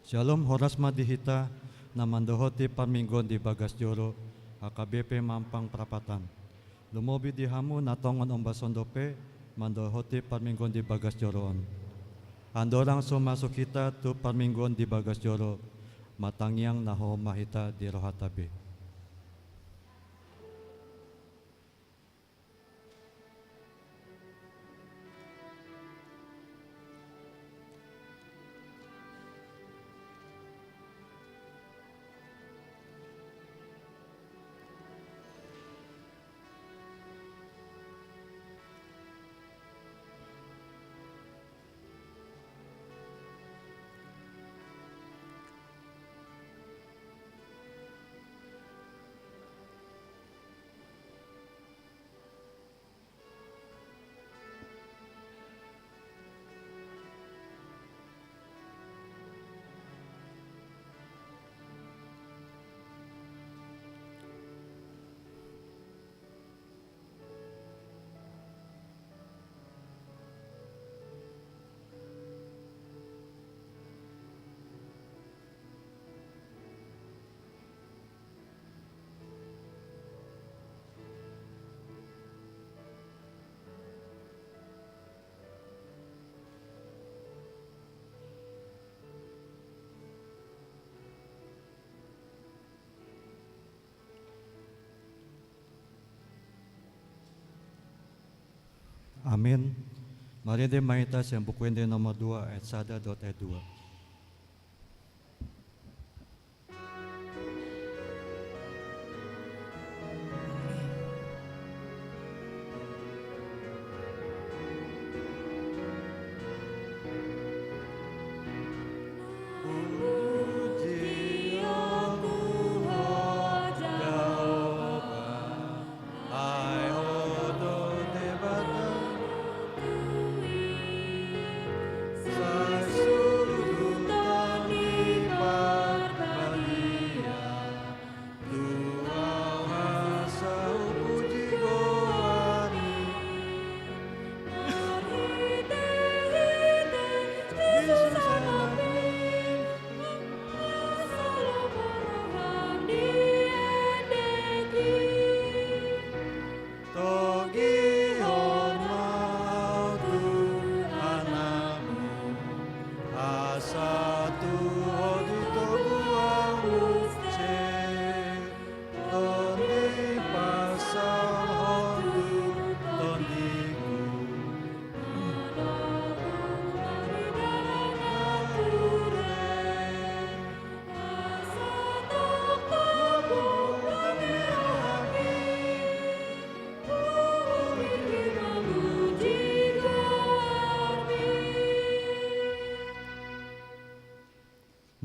Shalom horas madihita na mandohoti paminggon di Bagas Joro, HKBP Mampang Perapatan. Lumobi di hamu natongon ombasondope mandohoti paminggon di Bagas Joroon. Andorang so masuk kita tu paminggon di Bagas Joro, matangyang naho mahita di rohatabe. Amin. Mari de maitas yang bukuende nomor 2 ayat 1.2.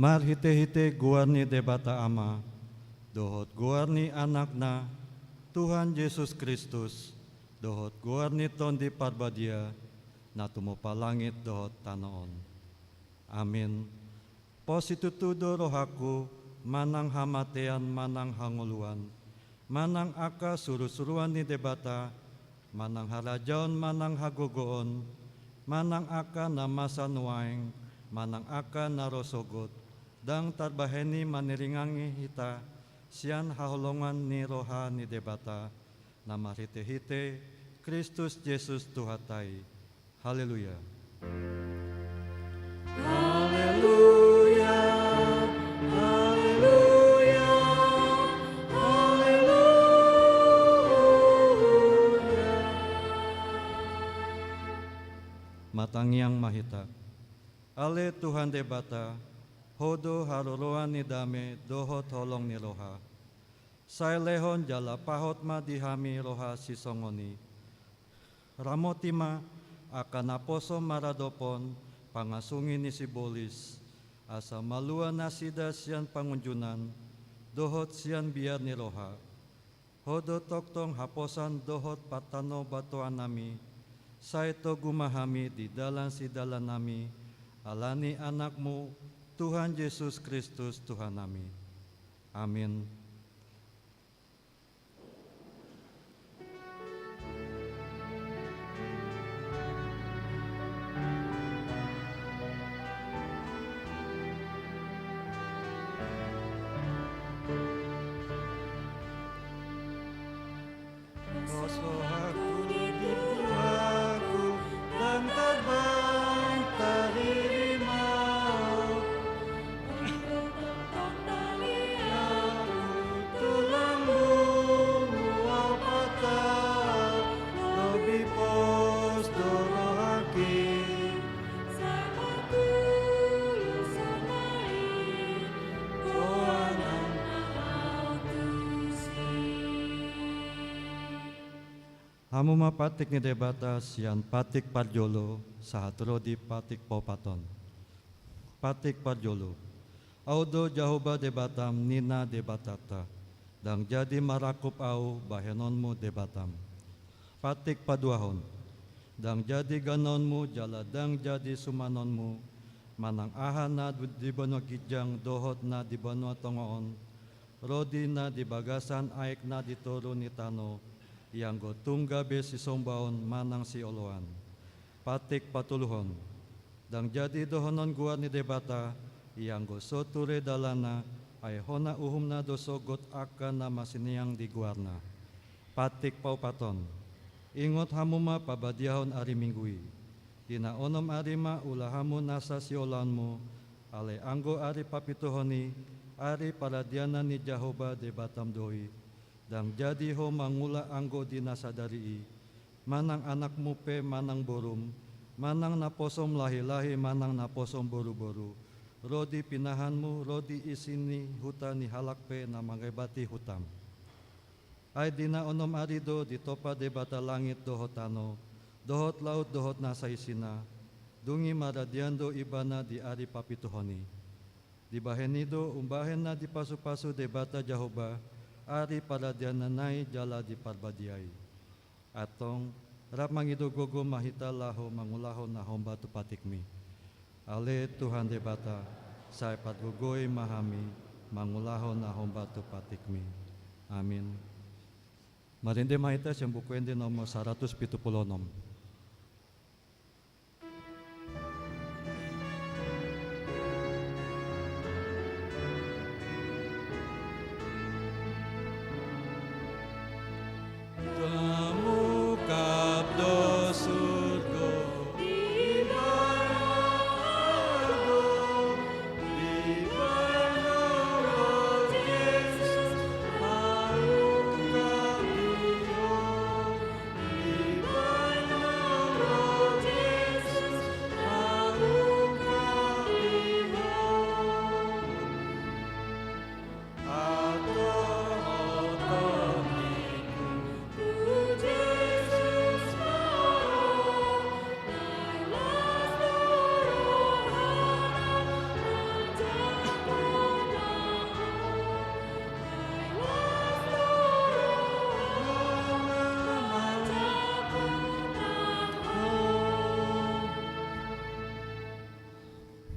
Mar hite-hite guarni debata ama, dohot guarni anakna, Tuhan Yesus Kristus, dohot guarni tondi parbadia, natumo palangit dohot tanaon. Amin. Positutudo rohaku, manang hamatean manang hanguluan, manang aka suru-suruan ni debata, manang harajaon manang hagogoon, manang aka namasan waeng, manang aka narosogot, dang tarbaheni maniringangi hita, sian haholongan ni roha ni debata, nama hite-hite, Kristus Yesus Tuhatai. Haleluya. Haleluya, haleluya, haleluya. Matangyang mahita. Ale Tuhan debata, hodo haruruan ni dame dohot holong ni roha. Say lehon jala pahot ma dihami roha sisongoni. Ramotima akan aposo maradopon pangasungin ni sibolis. Asa malua nasida sian pangunjunan, dohot sian biar ni roha. Hodo toktong haposan dohot patano batuan nami. Say to gumahami di dalan si dalan nami. Alani anakmu, Tuhan Yesus Kristus Tuhan kami. Amin. poso aku di tuaku dan terbang teririmau. Tulang bumbu patah, lebih pos dorohaki. Hamu mapatik ni debata sian patik parjolo sahat rodi patik popaton. Patik parjolo. Audo jahoba debatam nina debatata. Dang jadi marakup au bahenonmu debatam. Patik paduahon. Dang jadi ganonmu jala dang jadi sumanonmu. Manang aha na di banua kijang dohot na di banua tongoon. Rodi na di bagasan aik na di toro ni tano. Yang go tungga be si sombaon manang si oloan. Patik patuluhon. Dang jadi dohonon gua ni debata, yang go soture dalana, ay hona uhumna dosogot akan na masiniang di guarna. Patik paupaton. Ingot hamuma pabadiahon ari minggui. Dina onom arima ulahamu nasa si olanmu, ale anggo ari papituhoni, ari paradiana ni Jahoba debatam doi. Dang jadi ho mangula anggo dinasadari manang anakmu pe manang borum, manang naposom lahi-lahi manang naposom boru-boru, rodi pinahanmu rodi isini hutani halak pe na mangebati hutam. Ay dina onom arido ditopa debata langit dohotano, dohot laut dohot nasa isina, dungi maradiando ibana di ari papituhoni. Di bahenido umbahen na di pasu-pasu debata Jahoba, ari paradiananay jala di parbadiay. Atong rap mangidogogo mahita laho mangulaho na homba tu patikmi. Ale Tuhan debata, say patgugoy mahami, mangulaho na homba tu patikmi. Amin. Marinde mahita siyang bukwende nomor 176.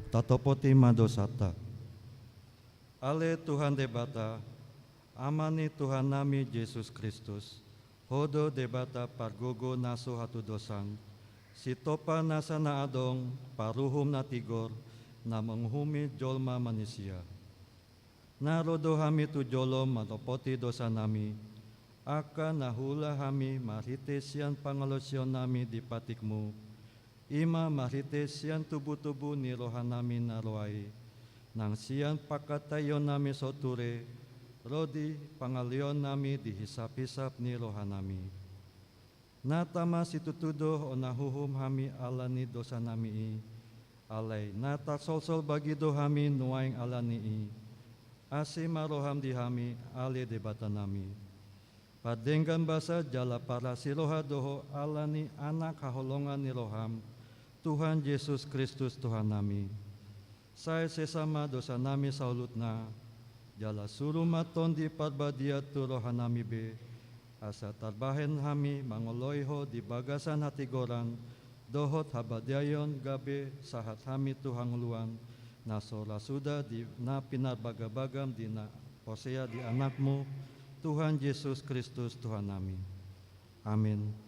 Tatopoti madosata. Ale Tuhan debata, amani Tuhan nami Yesus Kristus, hodo debata pargogo naso hatu dosan, si topa nasa na adong paruhum na tigor na menghumi jolma manusia. Narodo hami tu jolom matopoti dosa nami, aka nahula hami marite sian pangalosyon nami di patikmu, ima marite sian tubuh-tubuh ni rohan nami naroai, nang sian pakatayon nami soture, rodi pangalion nami dihisap-hisap ni rohan nami. Natama situtudo o nahuhum hami alani dosa nami alay nata sol-sol bagi do hami nuaing alani asi maroham di hami ale debata nami. Padenggan basa jala para siroha doho alani anak kaholongan ni roham, Tuhan Yesus Kristus Tuhan nami. Saya sesama dosa nami saulutna, jala suruh maton di parbadia tu rohan nami be, asa tarbahen hami mangoloiho di bagasan hati goran, dohot habadiayon gabe sahat hami Tuhan luan, nasora sudah di na pinar bagam di na posea di anakmu, Tuhan Yesus Kristus Tuhan nami. Amin.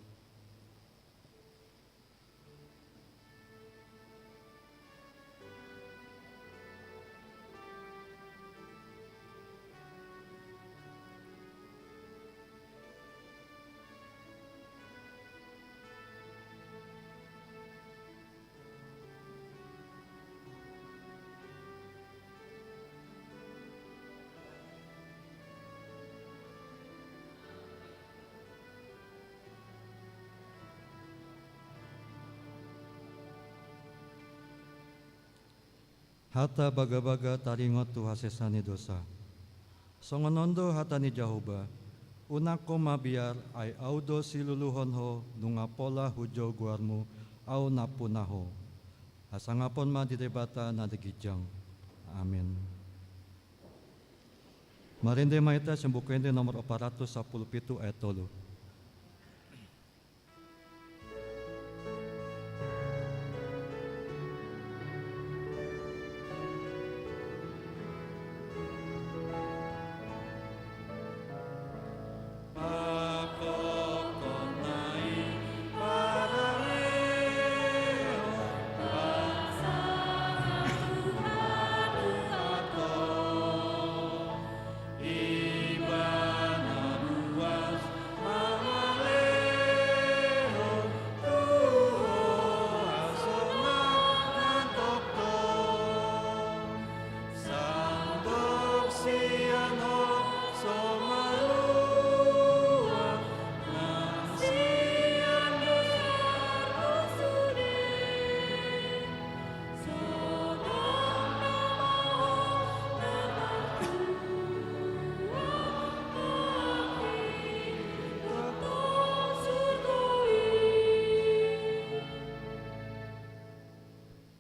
hata baga-baga taringot tu hasesani dosa. Songonondo hata ni Jahoba, unako mabiar ay audo siluluhon ho nunga pola hujo guarmu au napunaho. Asangapon ma didebata na digijang. Amin. Marinde maita sembukwende nomor 417 ayat 3.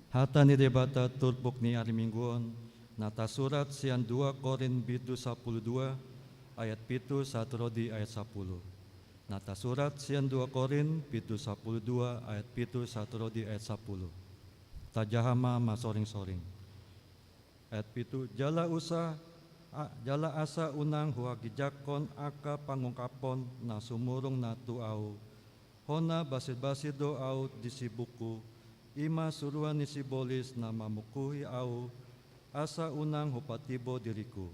Hata ni debata turbuk ni ari mingguon, nata surat sian 2 Korin bitu 12 ayat pitu satrodi ayat 10. Nata surat sian 2 Korin bitu 12 ayat pitu satrodi ayat 10. Tajahama masoring-soring. Ayat pitu jala asa unang huagijakon aka pangungkapon na sumurong na tuaw. Hona basid-basid do au disibuku. Ima suruan ni Sibolis na mamukuhi au asa unang hupatibo diriku.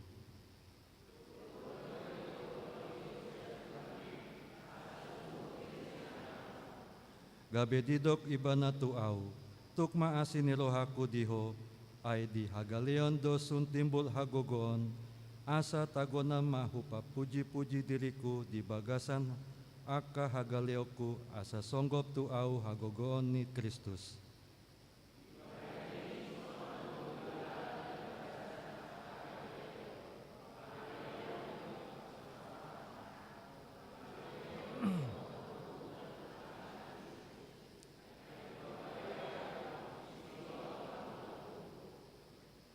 Gabe didok iba na tuaw, tukma asin nilohaku diho, ay di hagaleon do suntimbul hagogon, asa tagona mahupa puji-puji diriku di bagasan aka hagaleoku asa songgop tuaw hagogon ni Kristus.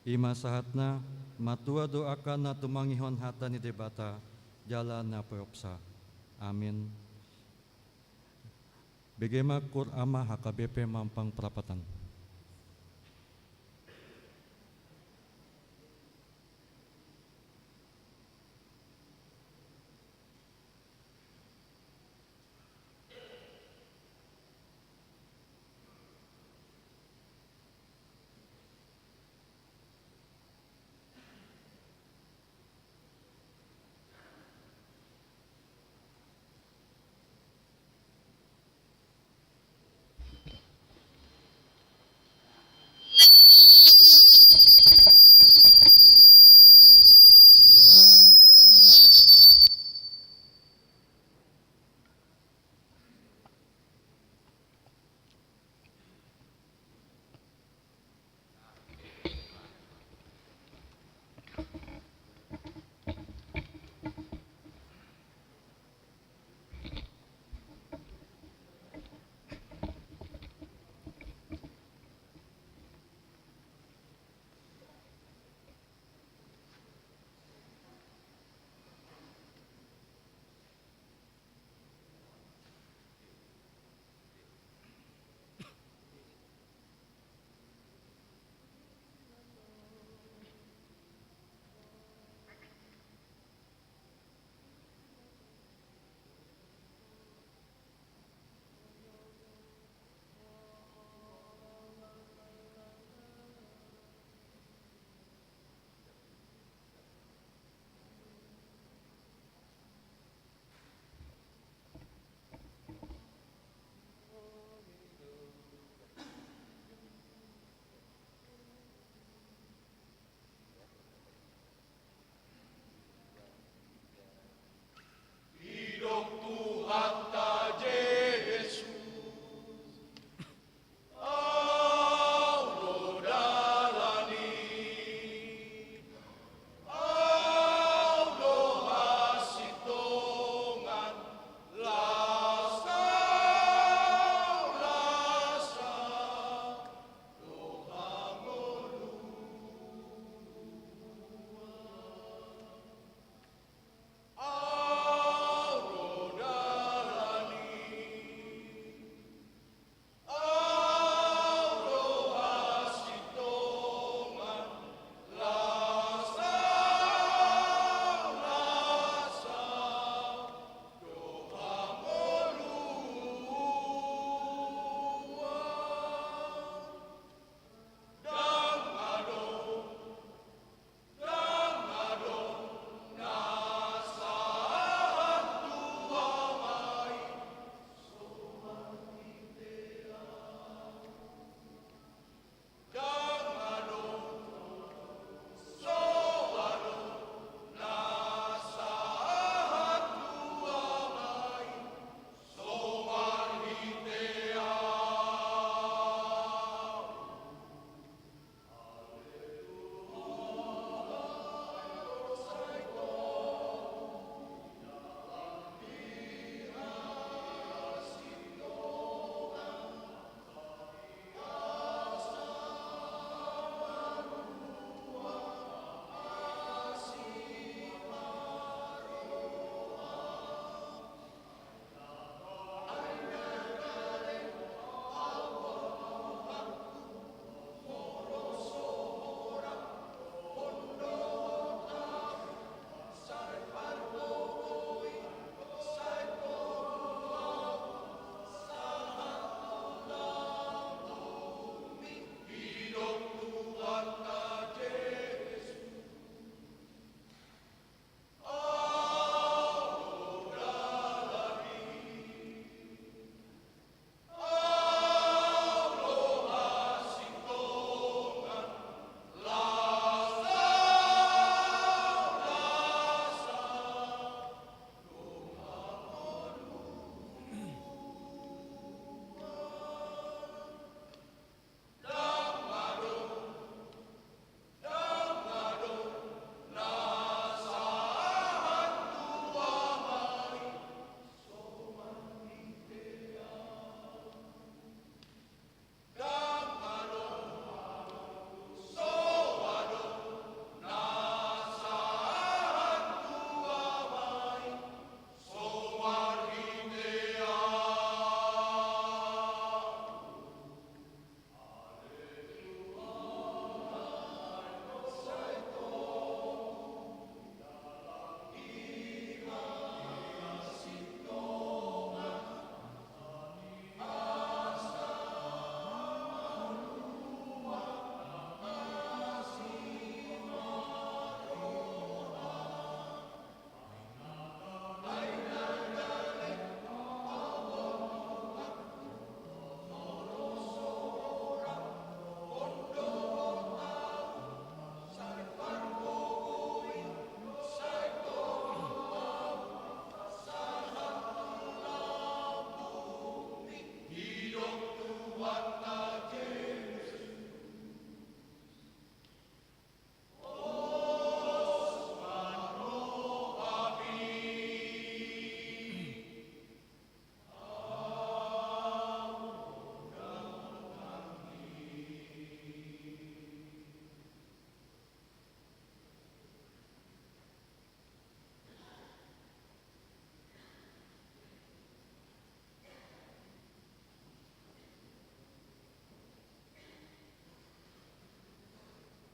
Ima sahatna matua doakan na tumangihon hata ni debata jala na peopsa. Amin. Begema kur ama HKBP Mampang Perapatan.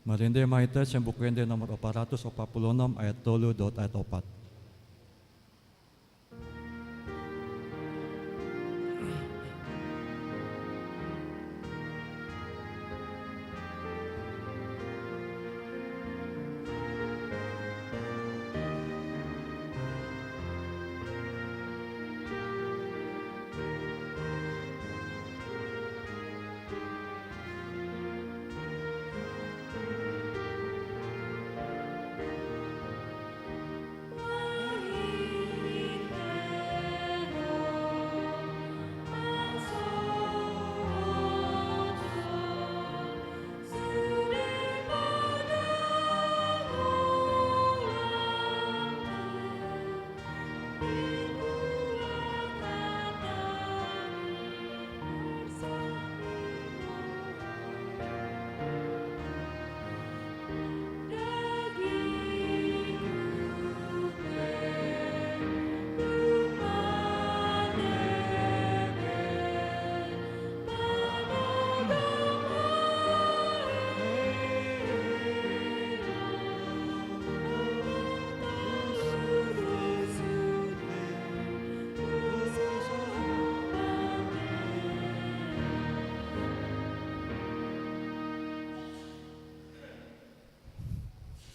Marinde mahita siyang bukwende nomor 446 ayat 3 dot ayat 4.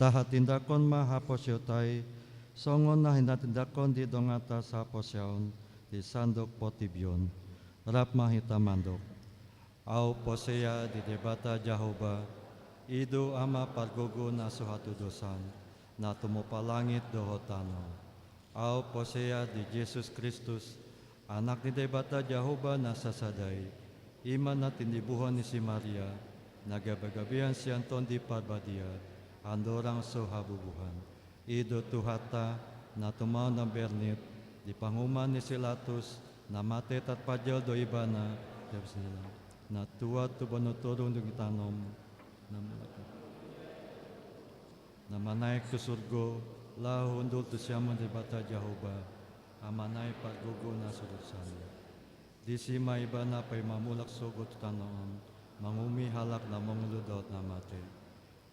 Tahatindakon mahaposyotay, songon na hinatindakon di dongata sa posyaon, di sandok potibyon, rap mahita mandok. Au poseya di debata Jehovah, idu ama pargugo na suhatu dosan, na tumupalangit dohotano. Au poseya di Jesus Kristus, anak ni debata Jehovah na sasaday, iman na tindibuhan ni si Maria, nagabagabihan si Anton di Parbadia, andorang so habubuhan. Ido tuhata na tumaw na bernit, di panguman ni Silatus, na mate tat pajal do ibana, na tuwad tu banuturong do gitanom, na manay tu surgo, lahundol tu siyamon di bata Jehovah, amanay paggugo na sulusan. Di si maiba na pay mamulak sugot tanoon, mangumi halak na manguludot na mate.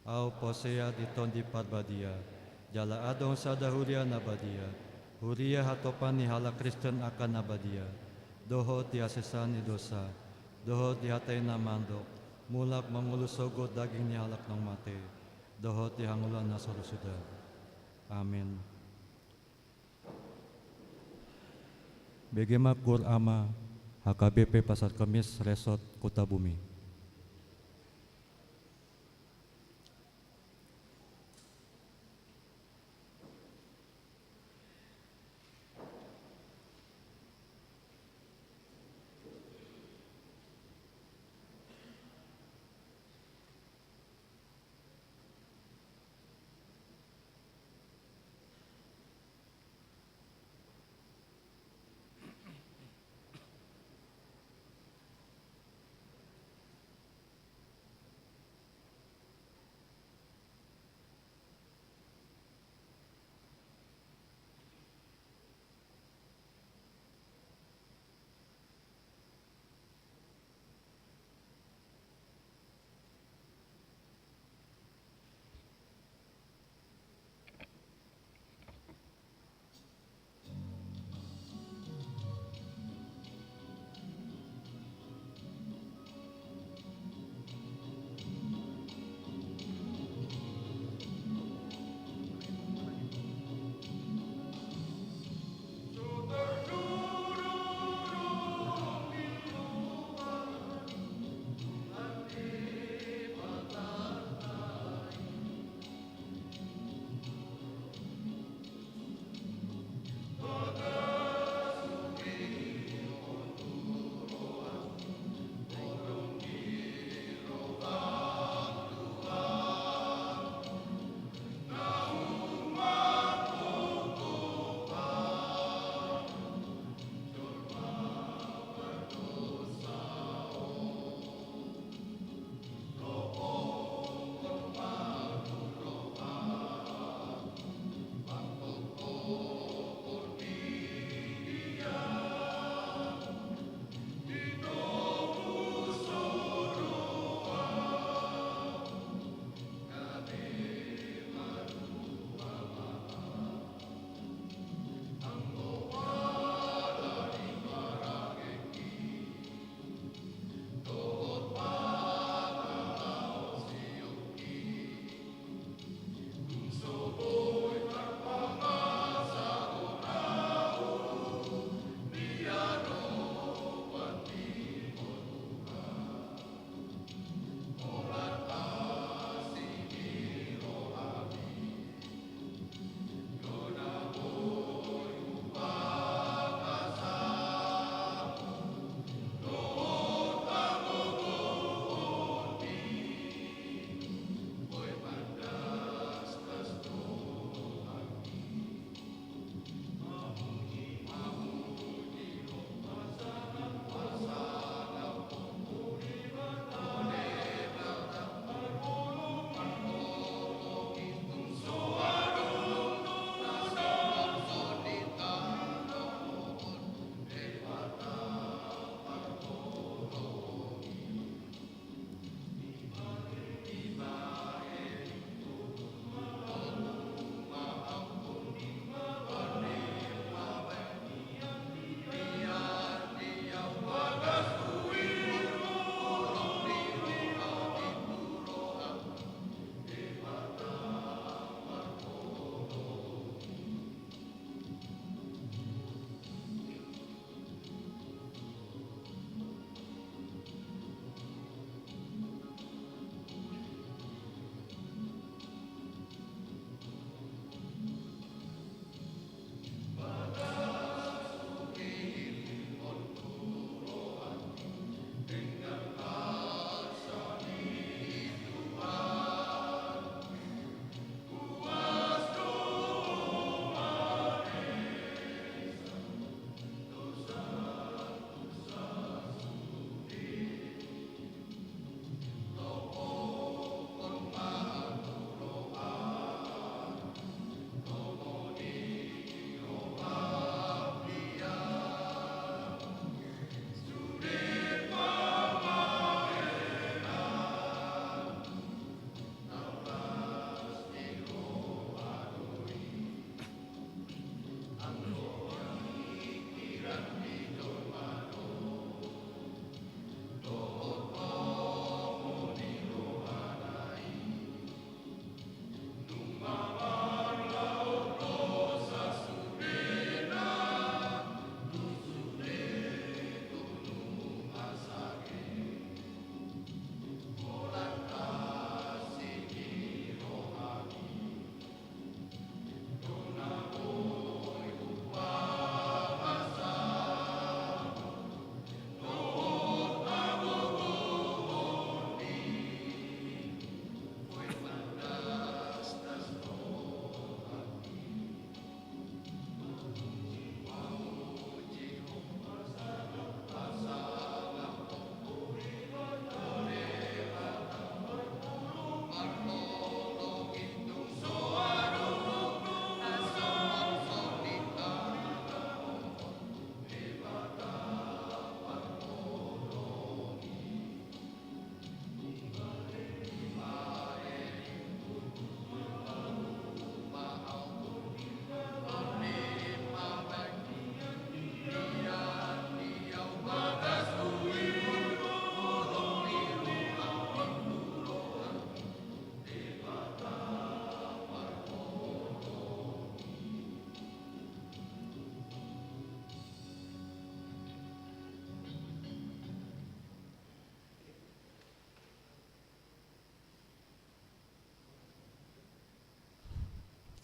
Au poseya diton di Parbadia, jala adong sa dahuria na badia, huria hatopan ni hala Kristen akan na badia, doho ti asesan ni dosa, doho ti hatay na mandok, mulak mangulusogot daging ni halak ng mate, doho ti hangulan na solusudad. Amen. Begema kur ama, HKBP Pasar Kemis Resort Kota Bumi.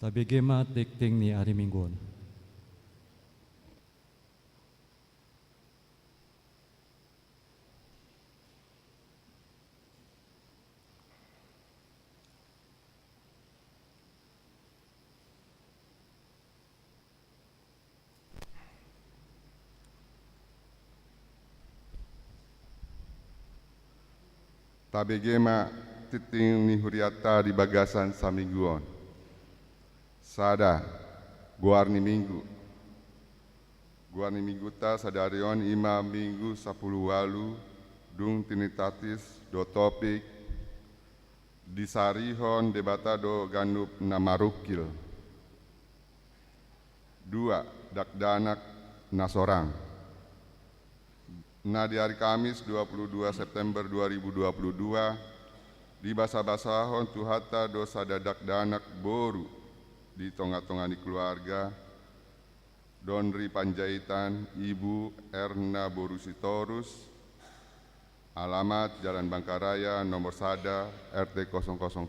Tabigema tikting ni Ari Mingguon. Tabegema titing ni huriata di bagasan samingguon. Sada guarni minggu. Guarni minggu ta sadarion ima minggu 10 walu dung tinitatis do topik disarihon debata do ganup namarukil. 2. Dakdanak nasorang. Nah di hari Kamis 22 September 2022 di basa-basahon tuhata dosa dadak danak boru di tonga-tonga di keluarga Donri Panjaitan Ibu Erna Borusitorus alamat Jalan Bangkaraya nomor sada RT 003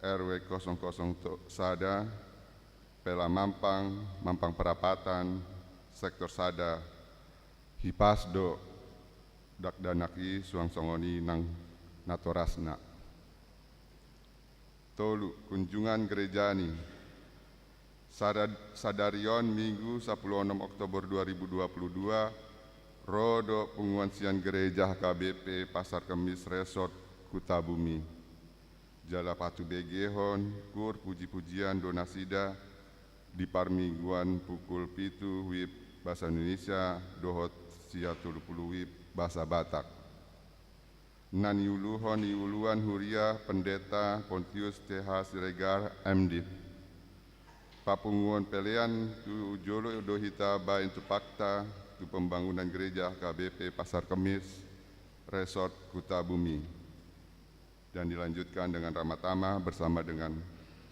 RW 00 sada Pela Mampang Perapatan Sektor Sada Hipasdo dakdanaki suang songoni nang natorasna. Tolu kunjungan gerejani sadarion Minggu 16 Oktober 2022 rodo penguansian gereja HKBP Pasar Kemis Resort Kutabumi Jala Patu Begehon kur puji-pujian donasida di parmingguan pukul pitu wib bahasa Indonesia dohot sia 30 wib bahasa Batak. Nan iuluan huria pendeta Pontius TH Siregar MD. Papunguan pelian tu jolo dohita bain tu fakta tu pembangunan gereja KBP Pasar Kemis Resort Kutabumi. Dan dilanjutkan dengan Ramatama bersama dengan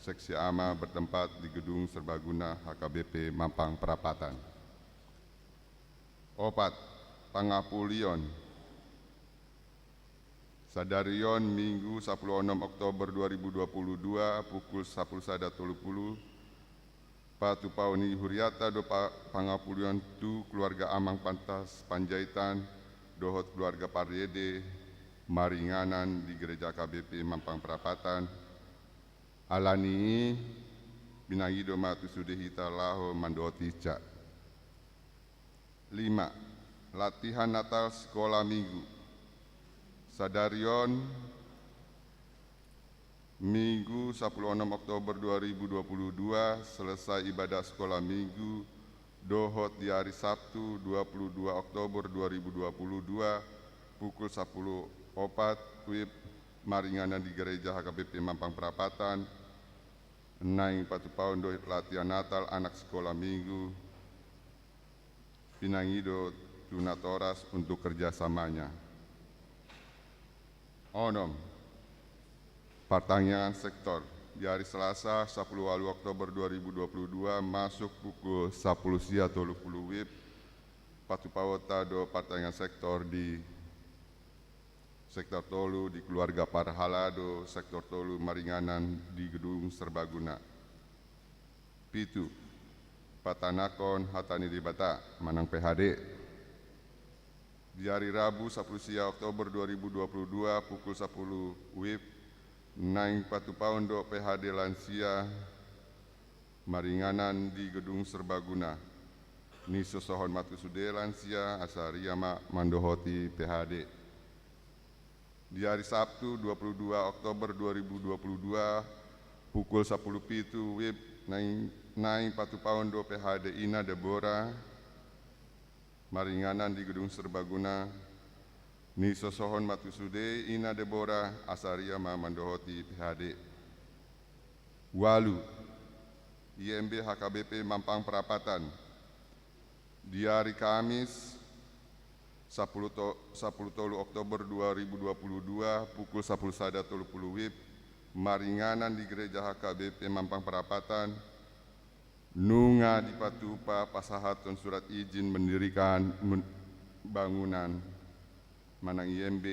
Seksi AMA bertempat di Gedung Serbaguna HKBP Mampang Perapatan. 4. Pangapulion sadarion Minggu 16 Oktober 2022 pukul 11.30 Patu Pauni Huriata do Pangapulion tu keluarga Amang Pantas Panjaitan dohot keluarga Pariede Maringanan di Gereja KBP Mampang Perapatan alani binangido matu sudehita laho mandoti cak. 5. Latihan Natal Sekolah Minggu sadarion Minggu 16 Oktober 2022 selesai ibadah sekolah minggu dohot di hari Sabtu 22 Oktober 2022 pukul 10.04 wib Maringanan di Gereja HKBP Mampang Perapatan naing patu paun do latihan Natal anak sekolah minggu pinangido tunatoras untuk kerjasamanya. Onom pertanyaan sektor di hari Selasa 10 Oktober 2022 masuk pukul 10.30 wib patu pawota do pertanyaan sektor di sektor tolu di keluarga Parhalado sektor tolu Maringanan di Gedung Serbaguna. 7. Patanakon Hatani Dibata Manang PHD di hari Rabu 10 Oktober 2022 pukul 10 wib naing patu paun do PHD lansia Maringanan di Gedung Serbaguna ni sosohon matu sude lansia asariama mandohoti PHD. Di hari Sabtu 22 Oktober 2022 pukul 10 pitu wib naing patu paun do PHD Ina Deborah Maringanan di Gedung Serbaguna ni sosohon matu sude Ina Deborah asaria mandohoti PHD. Walu IMB HKBP Mampang Perapatan di hari Kamis 10 Oktober 2022 pukul 11.30 wib Maringanan di Gereja HKBP Mampang Perapatan nunga di patupa pasahaton surat izin mendirikan bangunan Manang IMB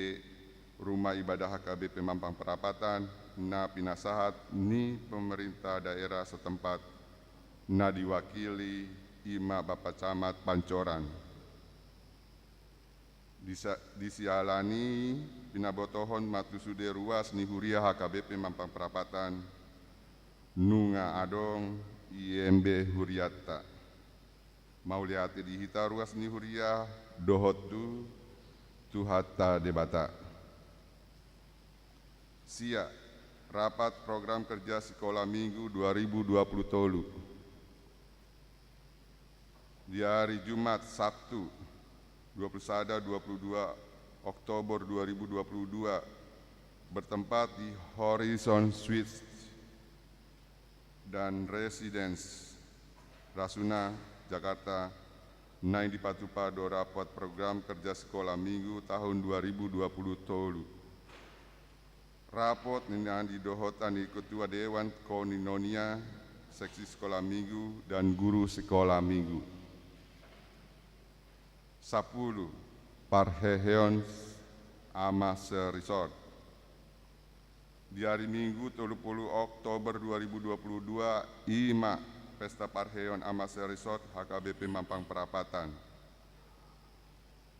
Rumah Ibadah HKBP Mampang Perapatan na pinasahat ni pemerintah daerah setempat na diwakili Ima Bapak Camat Pancoran. Disialani pinabotohon matusude ruas ni huria HKBP Mampang Perapatan nunga adong IMB huriata. Mauliati dihita ruas ni huria dohotu tuhata debata. Sia rapat program kerja sekolah minggu 2020 tolu. Di hari Jumat Sabtu 22 Oktober 2022 bertempat di Horizon Suites dan Residence Rasuna, Jakarta, naik dipatupa do rapat program kerja sekolah minggu tahun 2020 tolu. Rapot ninan didohotan di Ketua Dewan Koninonia, Seksi Sekolah Minggu dan Guru Sekolah Minggu. 10. Parheheon Amase Resort. Di hari Minggu 30 Oktober 2022, IMA Pesta Parheon Amase Resort HKBP Mampang Perapatan.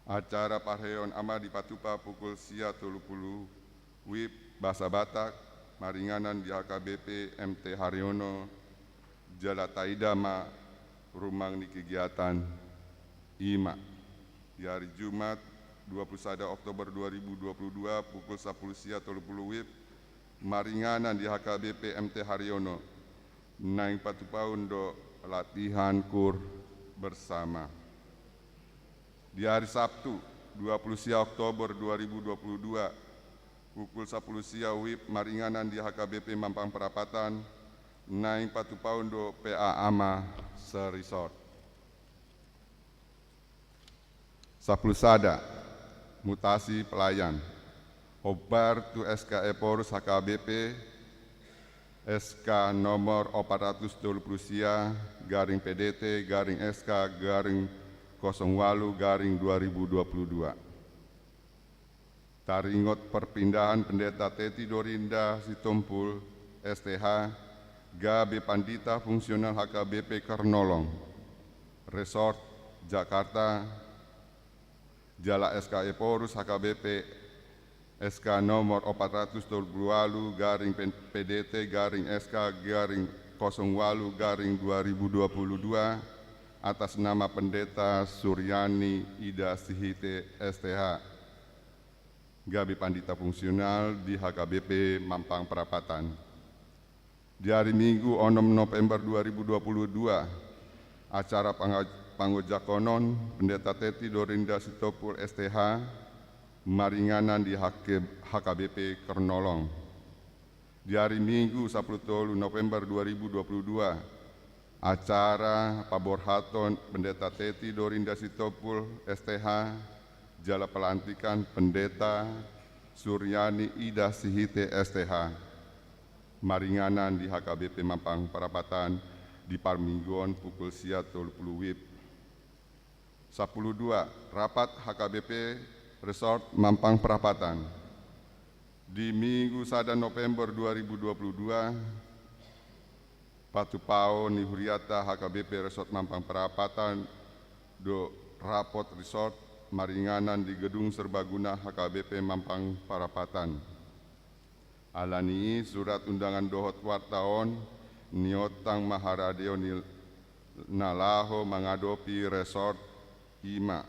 Acara Parheon Ama dipatupa pukul sia 30 WIB Bahasa Batak, Maringanan di HKBP MT Haryono, Jala Taidama, Rumang di kegiatan IMA. Di hari Jumat 21 Oktober 2022 pukul 10 sia 30 WIB, Maringanan di HKBP MT Haryono, naing patupaun do latihan kur bersama. Di hari Sabtu 20 sia Oktober 2022 pukul 10 sia WIB, Maringanan di HKBP Mampang Perapatan, naing patupaun do PA Ama Seresort. 10 sada mutasi pelayan Obar tu SK Eporus HKBP SK nomor 420 sia garing PDT garing SK garing 08 garing 2022. Taringot perpindahan Pendeta Teti Dorinda Sitompul STH Gabe Pandita Fungsional HKBP Kernolong Resort Jakarta, Jala SK Eporus HKBP SK nomor 420 garing PDT garing SK garing 08 garing 2022 atas nama Pendeta Suryani Ida Sihite STH Gabi Pandita Fungsional di HKBP Mampang Perapatan. Di hari Minggu 6 November 2022 acara Panggojakonon Pendeta Teti Dorinda Sitopul STH Maringanan di HKBP Kernolong. Di hari Minggu 10 November 2022 acara Paborhaton Pendeta Teti Dorinda Sitopul STH Jala Pelantikan Pendeta Suryani Ida Sihite STH Maringanan di HKBP Mampang Perapatan di Parminggon pukul sia 30 WIB. 12. Rapat HKBP Resort Mampang Perapatan. Di Minggu 1 November 2022 Patupao ni Huriata HKBP Resort Mampang Perapatan do rapot resort Maringanan di Gedung Serbaguna HKBP Mampang Perapatan. Alani surat undangan dohot wartawan niotang maharadeo nalaho mengadopi resort IMA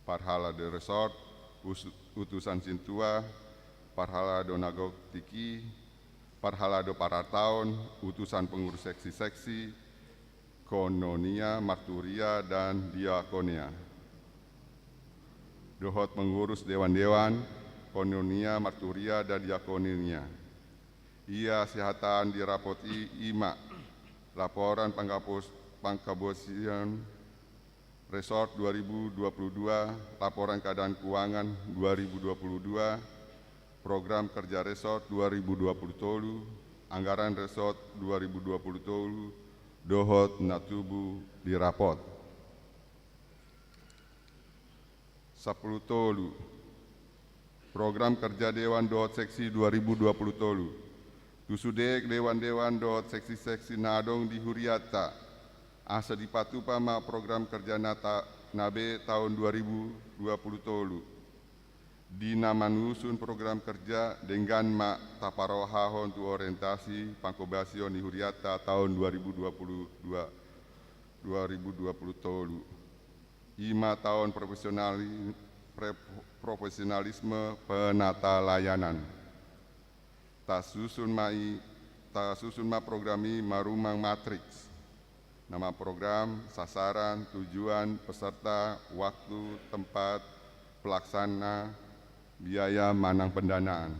Parhala de Resort utusan Sintua Parhala do Nagok Tiki Parhala do Parataon utusan pengurus seksi-seksi Kononia, Marturia dan Diakonia. Dohot pengurus dewan-dewan Kononia, Marturia dan Diakonia. Ia sihatan dirapoti IMA laporan pangkabosian Resort 2022, laporan keadaan keuangan 2022, program kerja Resort 2020 tolu, anggaran Resort 2020 tolu, dohot natubu dirapot. 10 tolu Program kerja Dewan Dohot Seksi 2020 tolu. Tusudek Dewan-Dewan Dohot Seksi-Seksi Nadong di Huriata. Asa dipatupa ma program kerja nabe tahun 2020 tolu. Dina manusun program kerja dengan ma taparohahon tu orientasi pangkobasion di Huriata tahun 2020 tolu. 5 tahun profesionalisme penata layanan. Tasusun ma programi marumang matriks. Nama program, sasaran, tujuan, peserta, waktu, tempat, pelaksana, biaya manang pendanaan.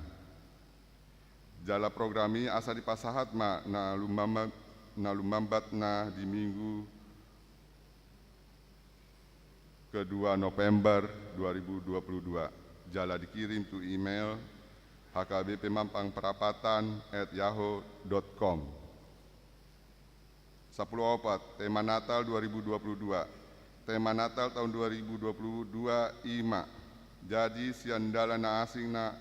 Jala programi asa dipasahat ma na lumambat na di minggu ke-2 November 2022. Jala dikirim tu email hkbpmampangperapatan@yahoo.com. 14. Tema Natal 2022. Tema Natal tahun 2022 ima. Jadi siandala na asing na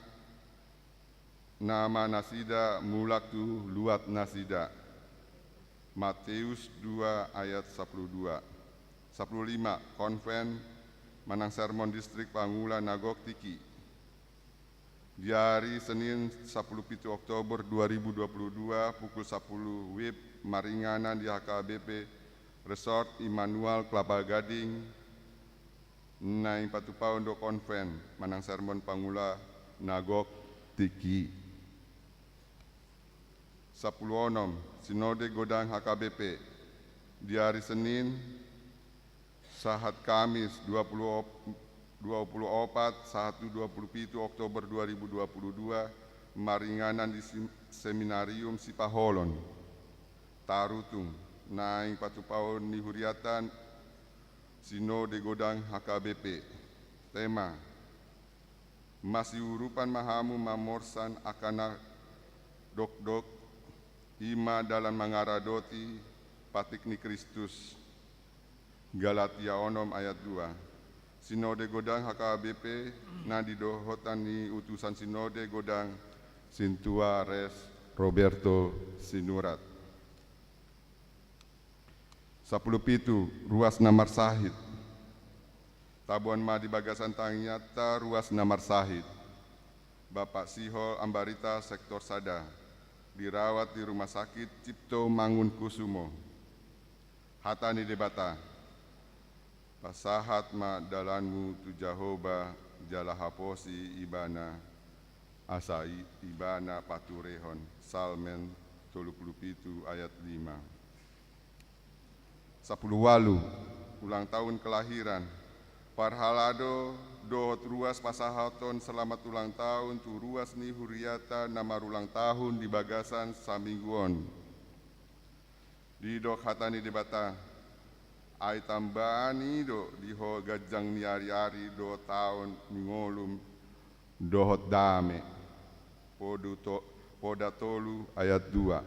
nama nasida mulak tu luat nasida. Matius 2 ayat 12. 15. Konven Manang Sermon Distrik Pangula Nagok Tiki. Di hari Senin 17 Oktober 2022 pukul 10 WIB Maringanan di HKBP Resort Immanuel Kelapa Gading Naing Patupau do Konven Manang Sermon Pangula Nagok Tiki. 16. Sinode Godang HKBP di hari Senin sahat Kamis 24/1/27 Oktober 2022 maringanan di Seminarium Sipaholon Tarutung Naing Patupau ni Huriatan Sinode Godang HKBP. Tema masih urupan mahamu mamorsan akana dok-dok ima dalam mangaradoti patikni Kristus. Galatia 6 ayat 2. Sinode Godang HKBP na didohotan ni utusan Sinode Godang Sintua Res Roberto Sinurat. 17. Ruas Namar Sahid. Tabuan ma di Bagasan Tangyata Ruas Namar Sahid. Bapak Sihol Ambarita Sektor Sada. Dirawat di Rumah Sakit Cipto Mangunkusumo. Hatani debata. Pasahat ma dalanmu tu Jahoba jala haposi ibana asai ibana paturehon. Salmen 37 ayat 5. 10 Walu ulang tahun kelahiran Parhalado dohot ruas pasahaton selamat ulang tahun tu ruas ni Huriata namar ulang tahun di Bagasan Samingguon. Di dok hatani debata ai tambani do diho gajang ni ari-ari do tahun mingolum dohot dame poda tolu ayat 2.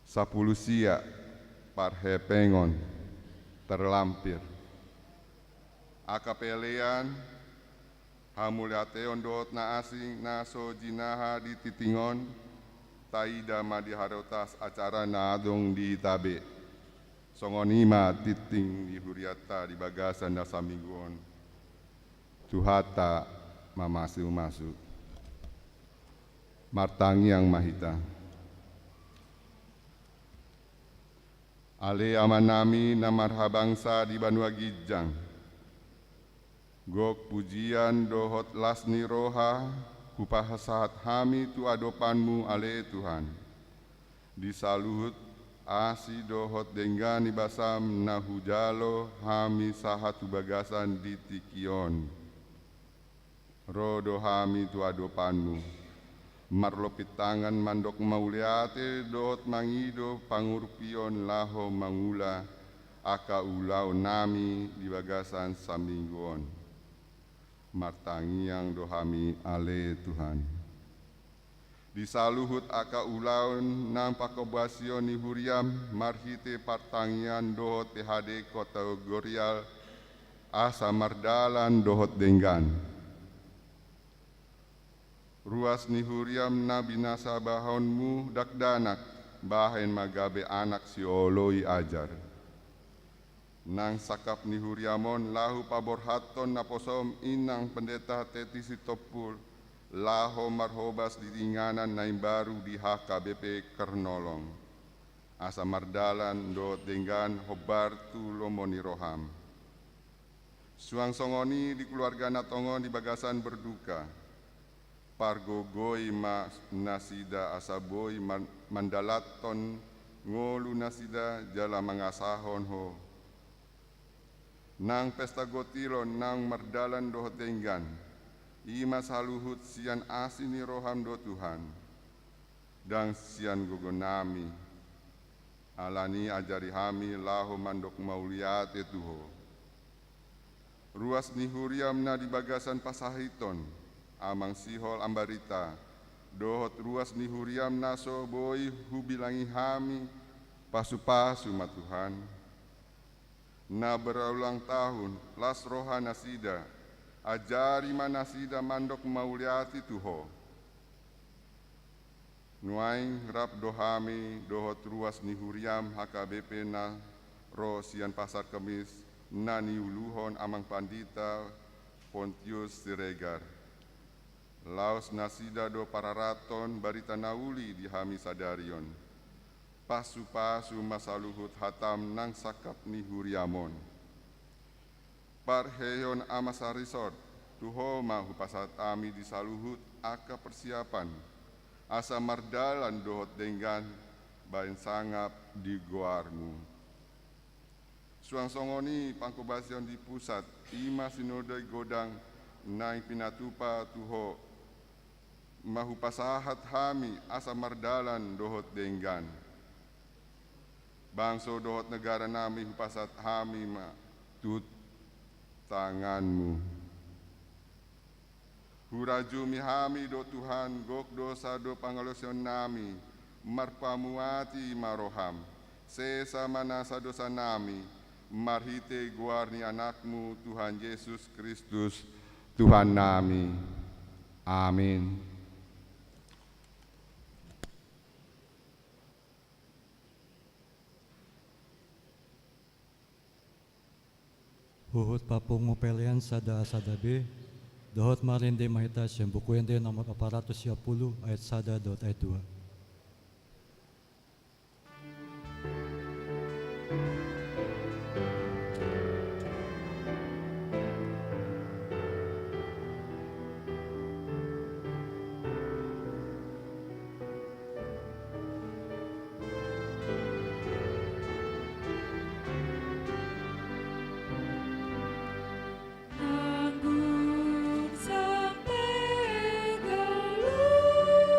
10 sia parhepengon terlampir akapelean hamuliateon dohot na asing naso jinaha di titingon taida madi harotas acara nadong di tabe songonima titing di Huriata di Bagasan dan Samingguon tuhata mamasu martangi yang mahita ale amanami namar habangsa di Banua Gijang gok pujian dohot lasni roha kupahasahat hami tu adopanmu ale Tuhan disaluhut asi dohot denggani basam nahujalo hami sahatu Bagasan di Tikion rodo hami tu adopanmu marlopit tangan mandok mauliate dohot mangido pangurpion laho mangula aka ulau nami di Bagasan Samingguon martangiang dohami ale Tuhan disaluhut aka ulaun nang pakobasion ni Huriam marhite partangian dohot THD Kota Gorial asa mardalan dohot denggan Ruas ni huriam na binasabahonmu dakdanak, bahen magabe anak si oloi ajar. Nang sakap ni huriamon lahu paborhaton na posom inang pendeta teti si topul, laho marhobas ditinganan na baru di HKBP Kernolong. Asa mardalan do dengan hobar tu lomoni roham. Suang songoni di keluarga natongon di bagasan berduka. Pargogoi ma nasida asaboi mandalaton ngolu nasida jala mangasahon ho. Nang pesta gotilon nang mardalan do tenggan. Ima saluhut sian asini roham do Tuhan. Dan sian gogonami. Alani ajari hami lahu mandok mauliate tuho. Ruas ni huriam na di bagasan pasahiton. Amang sihol ambarita. Dohot ruas ni huriam naso boi hubilangi hami. Pasu-pasu ma Tuhan. Na berulang tahun las roha nasida. Ajari manasida mandok mauliati tuho. Nuaing rap dohami dohot ruas ni huriam HKBP na ro sian pasar kemis na niuluhon amang pandita Pontius Siregar. Laos nasida do pararaton barita nauli di hami sadarion. Pasu-pasu masaluhut hatam nang sakap ni huriamon. Parheyon amasa resort, tuho mahu pasat ami di saluhut aka persiapan. Asa mardalan dohot dengan bain sangap di goarmu. Suang songoni pangkobasion di pusat, ima sinode godang naing pinatupa tuho. Mahu pasahat hami asa mardalan dohot dengan. Bangso dohot negara nami hupasat hami ma tut tanganmu. Hurajumi hami do Tuhan gok dosa do pangalosion nami marpamuati maroham. Sesa manasa dosa nami marhite guarni anakmu Tuhan Yesus Kristus Tuhan nami. Amin. Huhut papungo pelian sada be, dohot marinde mahita siyang bukuende nomor 410 ayat sada dot ayat 2. Nanggung sampai gelupa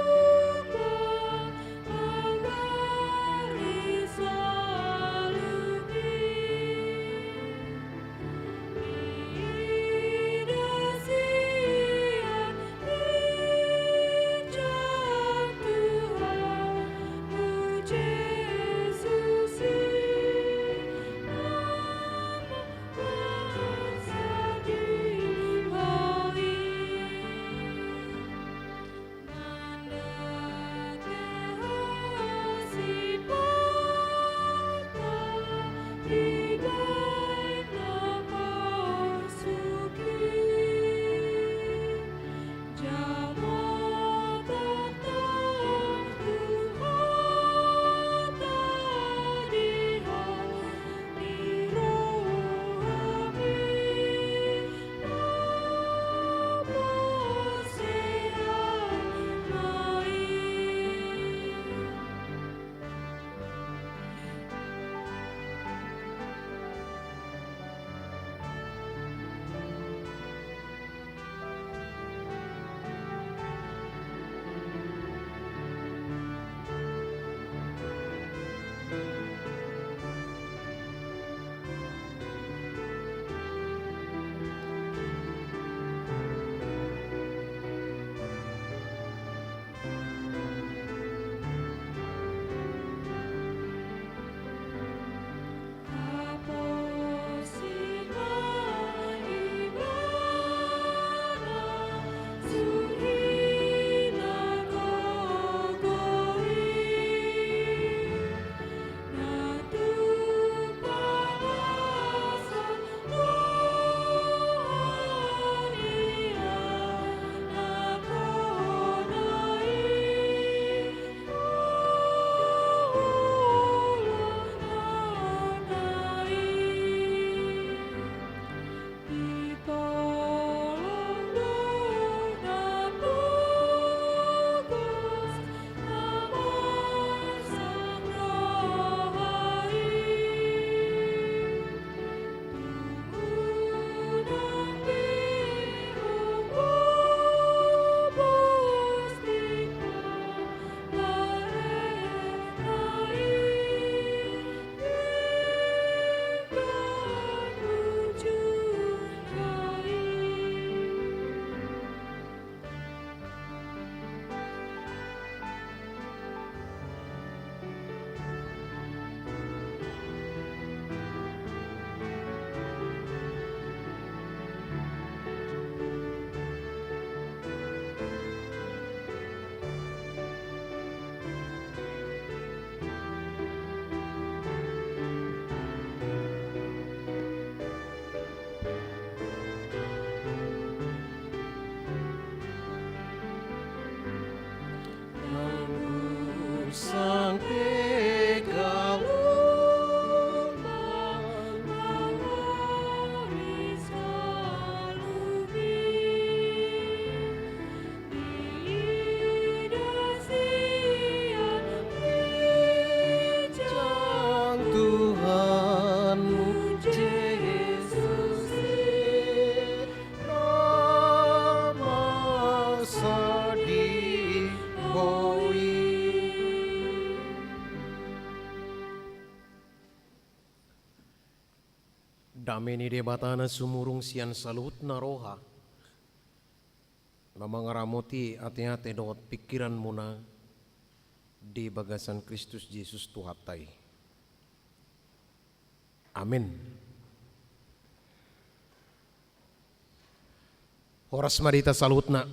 Dameni debatana sumurung sian salut naroha. Mamangaramuti ati-ati dot pikiran muna di bagasan Kristus Yesus Tuhatai. Amin. Horas marita salutna.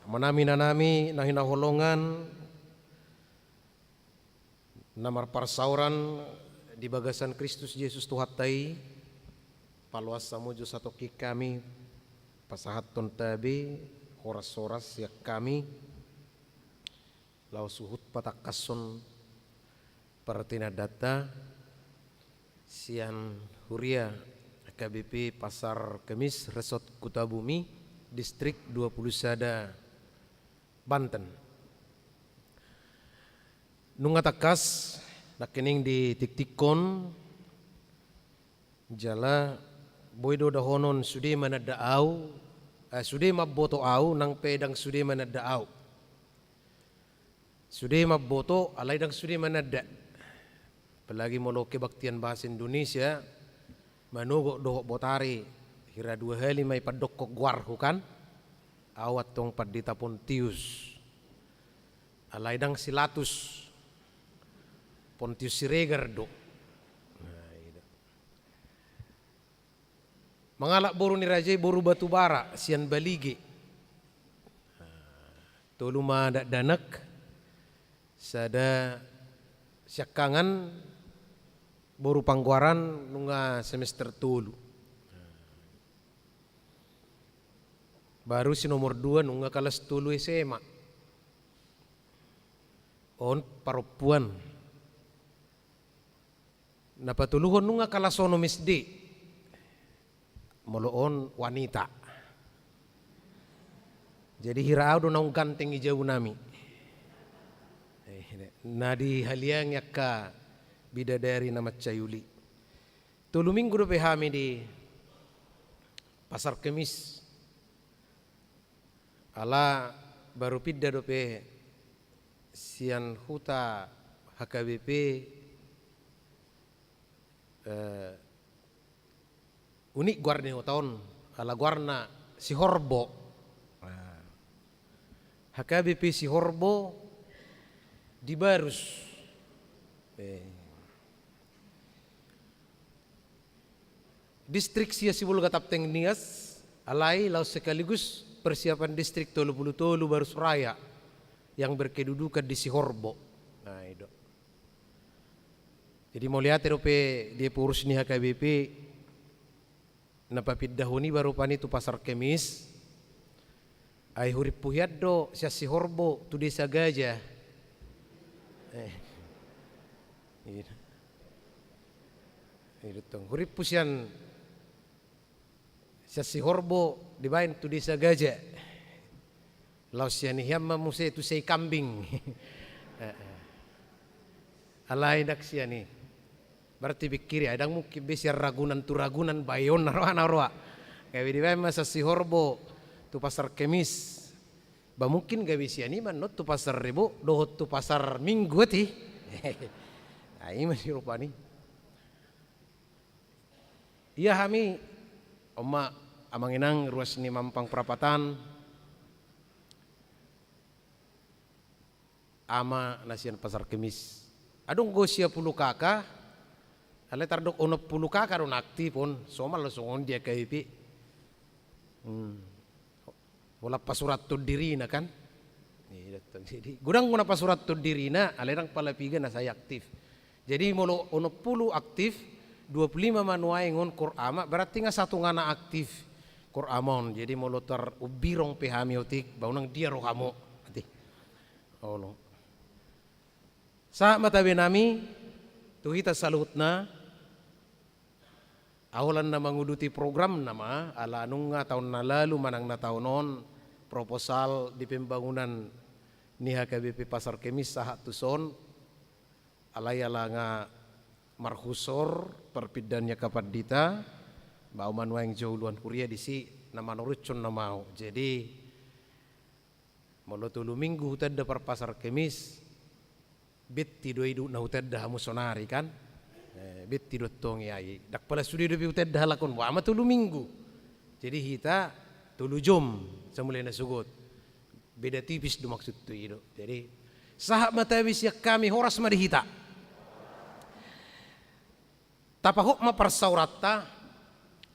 Manami-nanami nahinaholongan namar parsauran di bagasan Kristus Yesus Tuhatai paluas samuju satoki kami pasahat ton tabi horas-horas ya kami lau suhut patakason pertina data sian huria KBP Pasar Kemis Resort Kutabumi Distrik 20 Sada Banten. Nungatakas nakening di tiktikon jala boydo dahonon sudi manadaau sudi mabboto au nang pedang sudi manadaau sudi mabboto alay dang sudi manada pelagi molo kebaktian bahasa Indonesia manugo dohok botari hira dua hali may padokok guarhu kan awat tong padita Pontius alay dang Silatus Pontius Siregar do. Mangalak boru ni Raja boru batu bara sian baligi. Tolu madak danak sada syakangan boru pangguaran nunga semester tolu. Baru si nomor 2 nunga kelas tolu SMA. On parupuan. Napatuluhon nunga kalasono misdi moloon wanita. Jadi hirao do naung ganteng ijau nami. Nadi haliang yakka bidadari nama Cayuli. Tulu minggu do pehami di Pasar Kemis. Ala baru pidda do pe sian huta HKBP unik guarne tahun ala guarna si Horbo HKBP si Horbo di Barus distrik sia si Bulga Tapteng Nias alai lau sekaligus persiapan distrik Tolu Barus Raya yang berkedudukan di si Horbo. Nah itu. Jadi mau lihat erope dia purus ni HKBP napapid dahuni baru pani tu Pasar Kemis ay hurip puhyad do siya si Horbo tu desa Gajah tong hurip pusian siya si Horbo dibain tu desa Gajah lau siya ni hiyam mamuse tu say kambing alay dak siya ni berarti pikir ya, adang mungkin besar ragunan bayon naroa. Kayak di mana masa si Horbo tu Pasar Kemis, ba mungkin gak bisa ni man not tu Pasar Rebo, dohot tu Pasar Minggu ti. Ai masih rupa ni. Iya kami, oma amanginang ruas ni Mampang Perapatan, ama nasian Pasar Kemis. Adong gosia 10 kakak. Ale tardok 10 kakak ron aktif pun, somal langsung dia KIP. Wala pasurat tu diri na kan. Jadi gudang muna pasurat tu diri na, alerang palapigan na saya aktif. Jadi molo 10 aktif, 25 manuai ngon Qur'ama, berarti nga satu ngana aktif Qur'amon. Jadi molo ubirong pehami otik, baunang dia rohamo. Oh no. Sa matabi nami tuhita salutna awalan na manguduti program nama ala nung nga taon na lalu manang na taonon proposal di pembangunan ni HKBP Pasar Kemis sa Tuson alayala nga marhusor perpidannya kapadita bauman waeng jauh kuria di si nama norucon na mau. Jadi molotulu minggu hutad da Pasar Kemis bitti do idu na hutad da hamusonari kan bitti do tong yai dak pala studi do hutad da halakon wa matulu minggu. Jadi hita tulu jom samulai na sugot beda tipis do maksud tu idu. Jadi sahab matabis ya kami horas madihita tapahok maparsaurata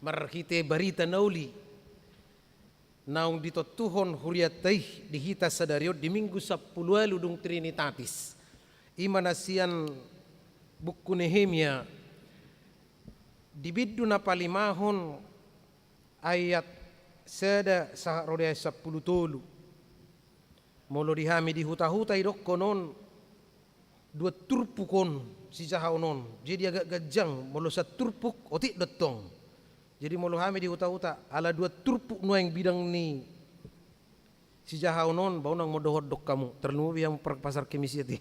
marhite barita nauli naung ditotuhon huriatay dihita sa daryod di minggu 10 ludung Trinitatis imanasian buku Nehemia dibiddu na palimahon ayat sada sa rodea 10 tolu molo dihami di huta-huta idok konon dua turpukon si jahaunon jadi agak gajang molo sa turpuk otik dotong. Jadi molo hami di huta-huta ala dua turpuk nuang bidang ni si jahaunon bau nang modohot dok kamu terlalu yang Pasar Kemis ti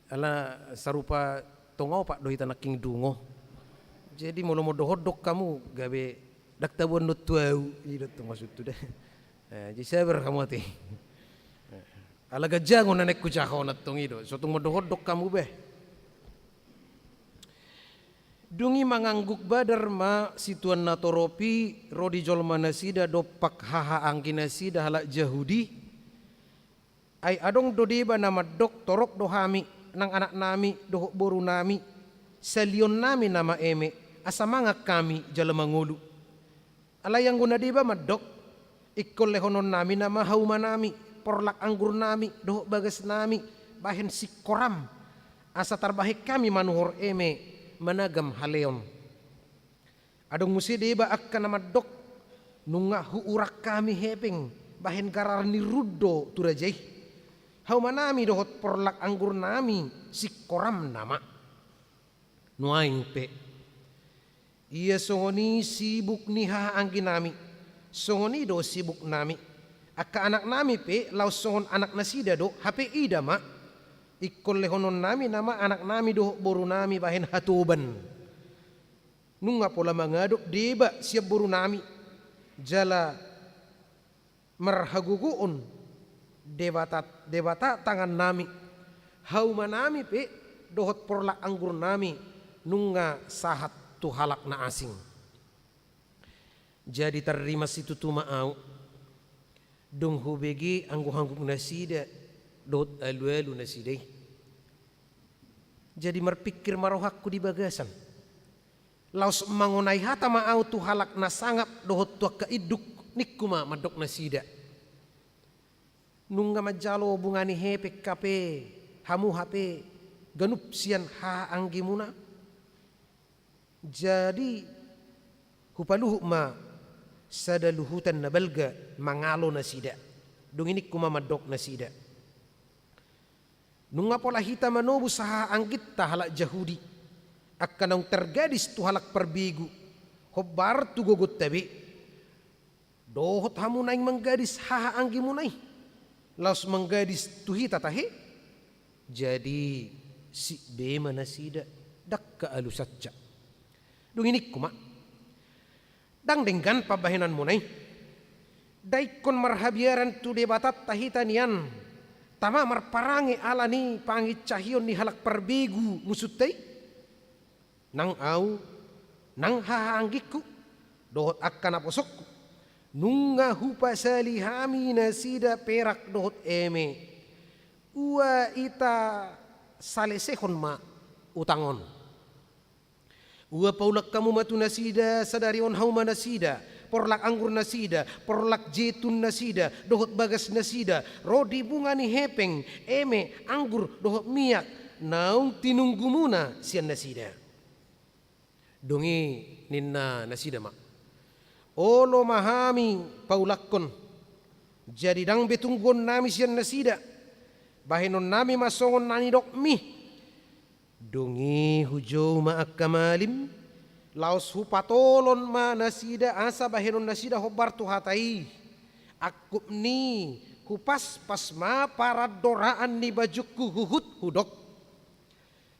ala sarupa tongau pak doi tanaking dungo. Jadi molo modohot dok kamu gabe dak tabon no tuau idot maksud tu dah. Jadi sabar kamu ti. Ala gajang nanek ku jahon atong ido so tung modohot dok kamu beh. Dungi mangangguk badar ma situan natoropi rodi jolma nasida dopak haha angki nasida halak jahudi ay adong dodeba nama dok torok dohami nang anak nami dohok boru nami salion nami nama eme asamanga kami jalamangulu alayang guna deba madok ikol lehonon nami nama hauma nami porlak anggur nami dohok bagas nami bahen sikoram asa tarbahik kami manuhor eme managam haleon adong musi deba akka nama dok nunga huurak kami hepeng bahen garar ni ruddo turajai hau manami dohot porlak anggur nami sikoram nama nuaing pe iya songoni sibuk niha anggi nami songoni do sibuk nami akka anak nami pe laus songon anak nasida do hape ida ma ikol lehonon nami nama anak nami doh boru nami bahen hatuban nunga pola mangadok deba siap boru nami jala marhaguguun debata tangan nami hauma nami pe dohot porlak anggur nami nunga sahat tu halak na asing. Jadi terima situ tu maau dong hubegi anggu-anggu nasida dot alu-alu nasidai. Jadi merpikir marohakku di bagasan. Laus mangonai hata maau tu halak na sangap dohot tua kaiduk nikuma madok nasida. Nungga majalo bungani hepe kape hamu hape ganup sian ha anggimuna. Jadi hupaluhu ma sadaluhutan nabalga mangalo nasida. Dung ini kuma madok nasida. Nunga pola hita manobu saha anggit halak jahudi akan tergadis tu halak perbigu hobar tu gogot tabi dohot hamu naing menggadis haha anggi munai laus menggadis tu hita tahe jadi si bema nasida dakka alu satca dung ini kuma dang denggan pabahinan munai daikon marhabiaran tu debatat tahitanian tama marparangi alani pangit cahion ni halak perbigu musutai nang au nang hahanggiku dohot akan aposokku nunga hupa salihami nasida perak dohot eme ua ita salesehon ma utangon ua paulak kamu matu nasida sadarion hauma nasida porlak anggur nasida, porlak jetun nasida, dohot bagas nasida, rodi bunga ni hepeng, eme anggur dohot miak, naung tinunggumuna sian nasida. Dongi ninna nasida mak. Olo mahami paulakkon, jadi dang betunggon nami sian nasida, bahinon nami masongon nani dok mi dongi hujau maakamalim laos hupatolon ma nasida asa bahinon nasida hobar tu hatai akup ni kupas pas ma paradoraan ni bajuku huhut hudok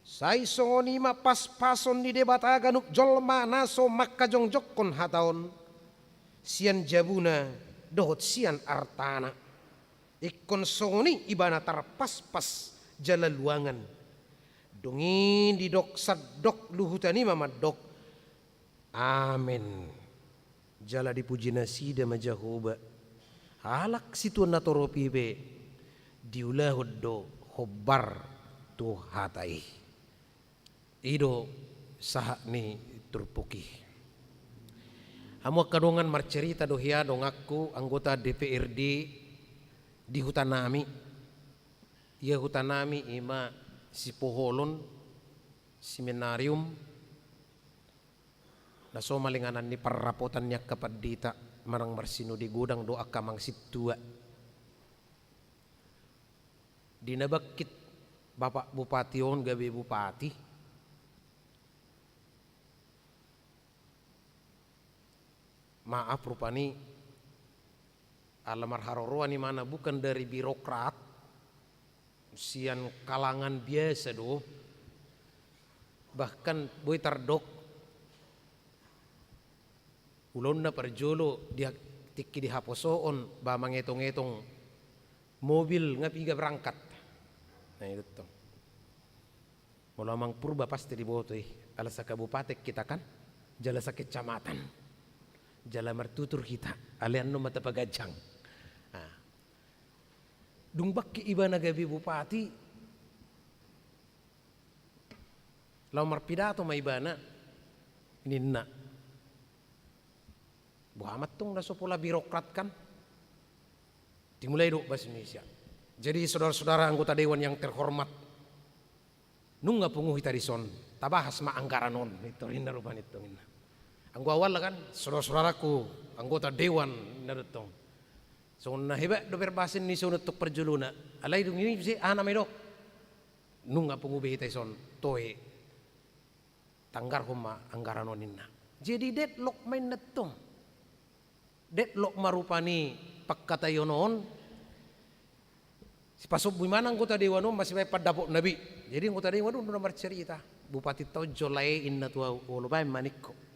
sai songoni ma pas pason ni debata ganuk jolma naso makka jongjok kon hataon sian jabuna dohot sian artana ikon songoni ibana tarpas-pas jala luangan dongin di dok sadok luhutani mamadok amin jala dipuji nasida majahoba halak situan natoropi be diulahuddo hobar tu hatai ido sahak ni turpuki amu kadongan marcerita dohia dong aku anggota DPRD di hutanami ya hutanami ima si poholon seminarium naso malinganan ni parapotannya kapadita marang marsino di gudang doa kamang situa dinabakit bapak bupati on gabe bupati maaf rupani alamar haroroa ni mana bukan dari birokrat sian kalangan biasa do bahkan boy tardok ulon na parjolo dia tiki di haposoon ba mangetong-etong mobil ngapiga berangkat nah itu tuh mula mang purba pasti dibotoy ala sa kabupaten kita kan jala sa kecamatan jala martutur kita alian no mata pagajang dung bakki ibana gabi bupati lamar pidato ma ibana ninna buhamat tong da sopola birokrat kan dimulai do bahasa Indonesia jadi saudara-saudara anggota dewan yang terhormat nungga punguhi tarison tabahas ma anggaran on itu rinda rupan itu minna anggo awal kan saudara-saudaraku anggota dewan narutong so na heba do berbasin ni sunut tuk perjuluna alai dung ini si ana medok nunga pungubi taison toe tanggar homa anggaran oninna jadi deadlock main netong deadlock marupani pakkatayonon si pasop bimana anggota dewan masih baik padapok nabi jadi anggota dewan udah nomor cerita bupati Tojo lai inna tua ulubay manikko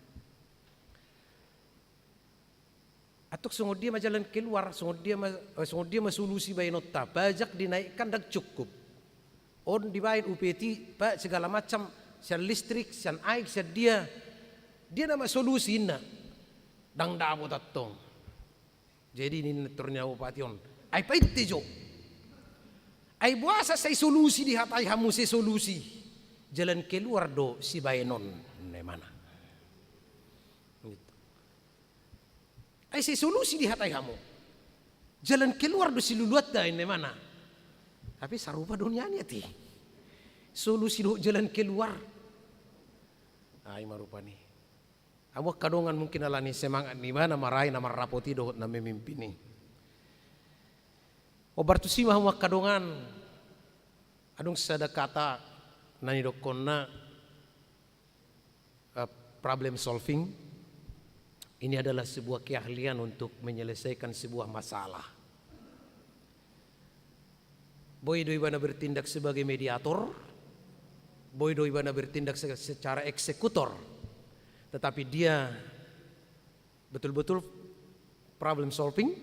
atuk sungguh dia majalan keluar sungguh dia masolusi bayi nota pajak dinaikkan dak cukup on dibayar UPT pak segala macam sian listrik sian air sian dia nama solusi inna dang dabo tatong jadi ini turnya bupati on ai paitte jo ai buasa sai solusi di hatai hamu sai solusi jalan keluar do si bayenon ne mana ai si solusi di hatai kamu jalan keluar do si luluat da ini mana tapi sarupa dunianya ti solusi do jalan keluar ai marupani amu kadongan mungkin alani semangat ni mana marai nama rapoti do na memimpini obar tu si mahu kadongan adung sada kata nani dokonna problem solving. Ini adalah sebuah keahlian untuk menyelesaikan sebuah masalah. Boy doi bana bertindak sebagai mediator, boy doi bana bertindak secara eksekutor, tetapi dia betul-betul problem solving,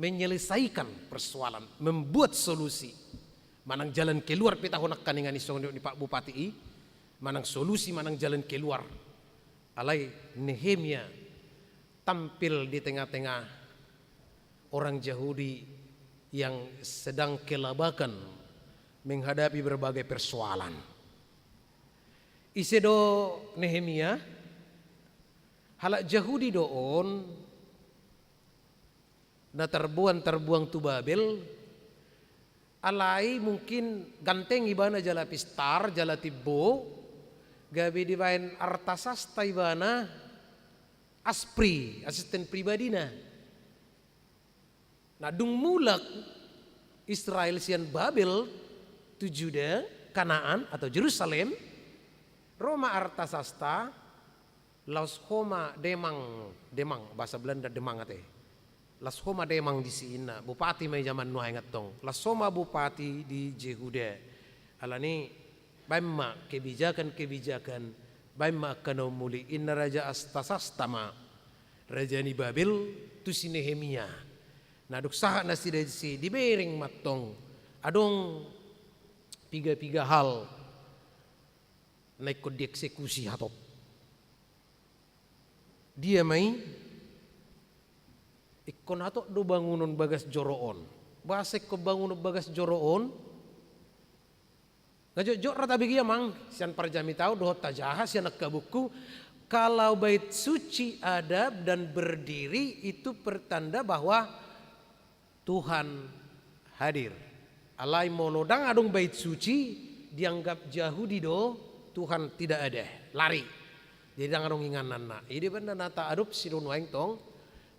menyelesaikan persoalan, membuat solusi. Manang jalan keluar pita honak kaningan isong ni Pak Bupati, manang solusi, manang jalan keluar. Alai Nehemia tampil di tengah-tengah orang Yahudi yang sedang kelabakan menghadapi berbagai persoalan. Isedo Nehemia halak Yahudi doon na terbuang tu Babel alai mungkin ganteng ibana jala pistar jala tibbo gabi dibain artasasta ibana aspri asisten pribadi na dung mulak Israel sian Babel tu Juda, Kanaan atau Jerusalem, Roma Artasasta, Las Homa Demang bahasa Belanda Demang ate. Las Homa Demang di sini, bupati may zaman no ingat tong. Las Homa bupati di Jehuda. Alani baimma kebijakan baimma kana muli inna raja Astasastama. Raja ni Babil tu si Nehemia. Nah duk saha na si dibering matong. Adong tiga hal naik ko dieksekusi hatop. Dia may ikon hato do bangunon bagas joroon. Basek ko bangunon bagas joroon. Ngajok rata bigi mang sian parjami tahu dohot tajaha sian nakabuku. Kalau bait suci ada dan berdiri itu pertanda bahwa Tuhan hadir. Alai molodang adung bait suci dianggap jauh di do Tuhan tidak ada, lari. Jadi adung inganan. Ini benar nata adopsi don waing tong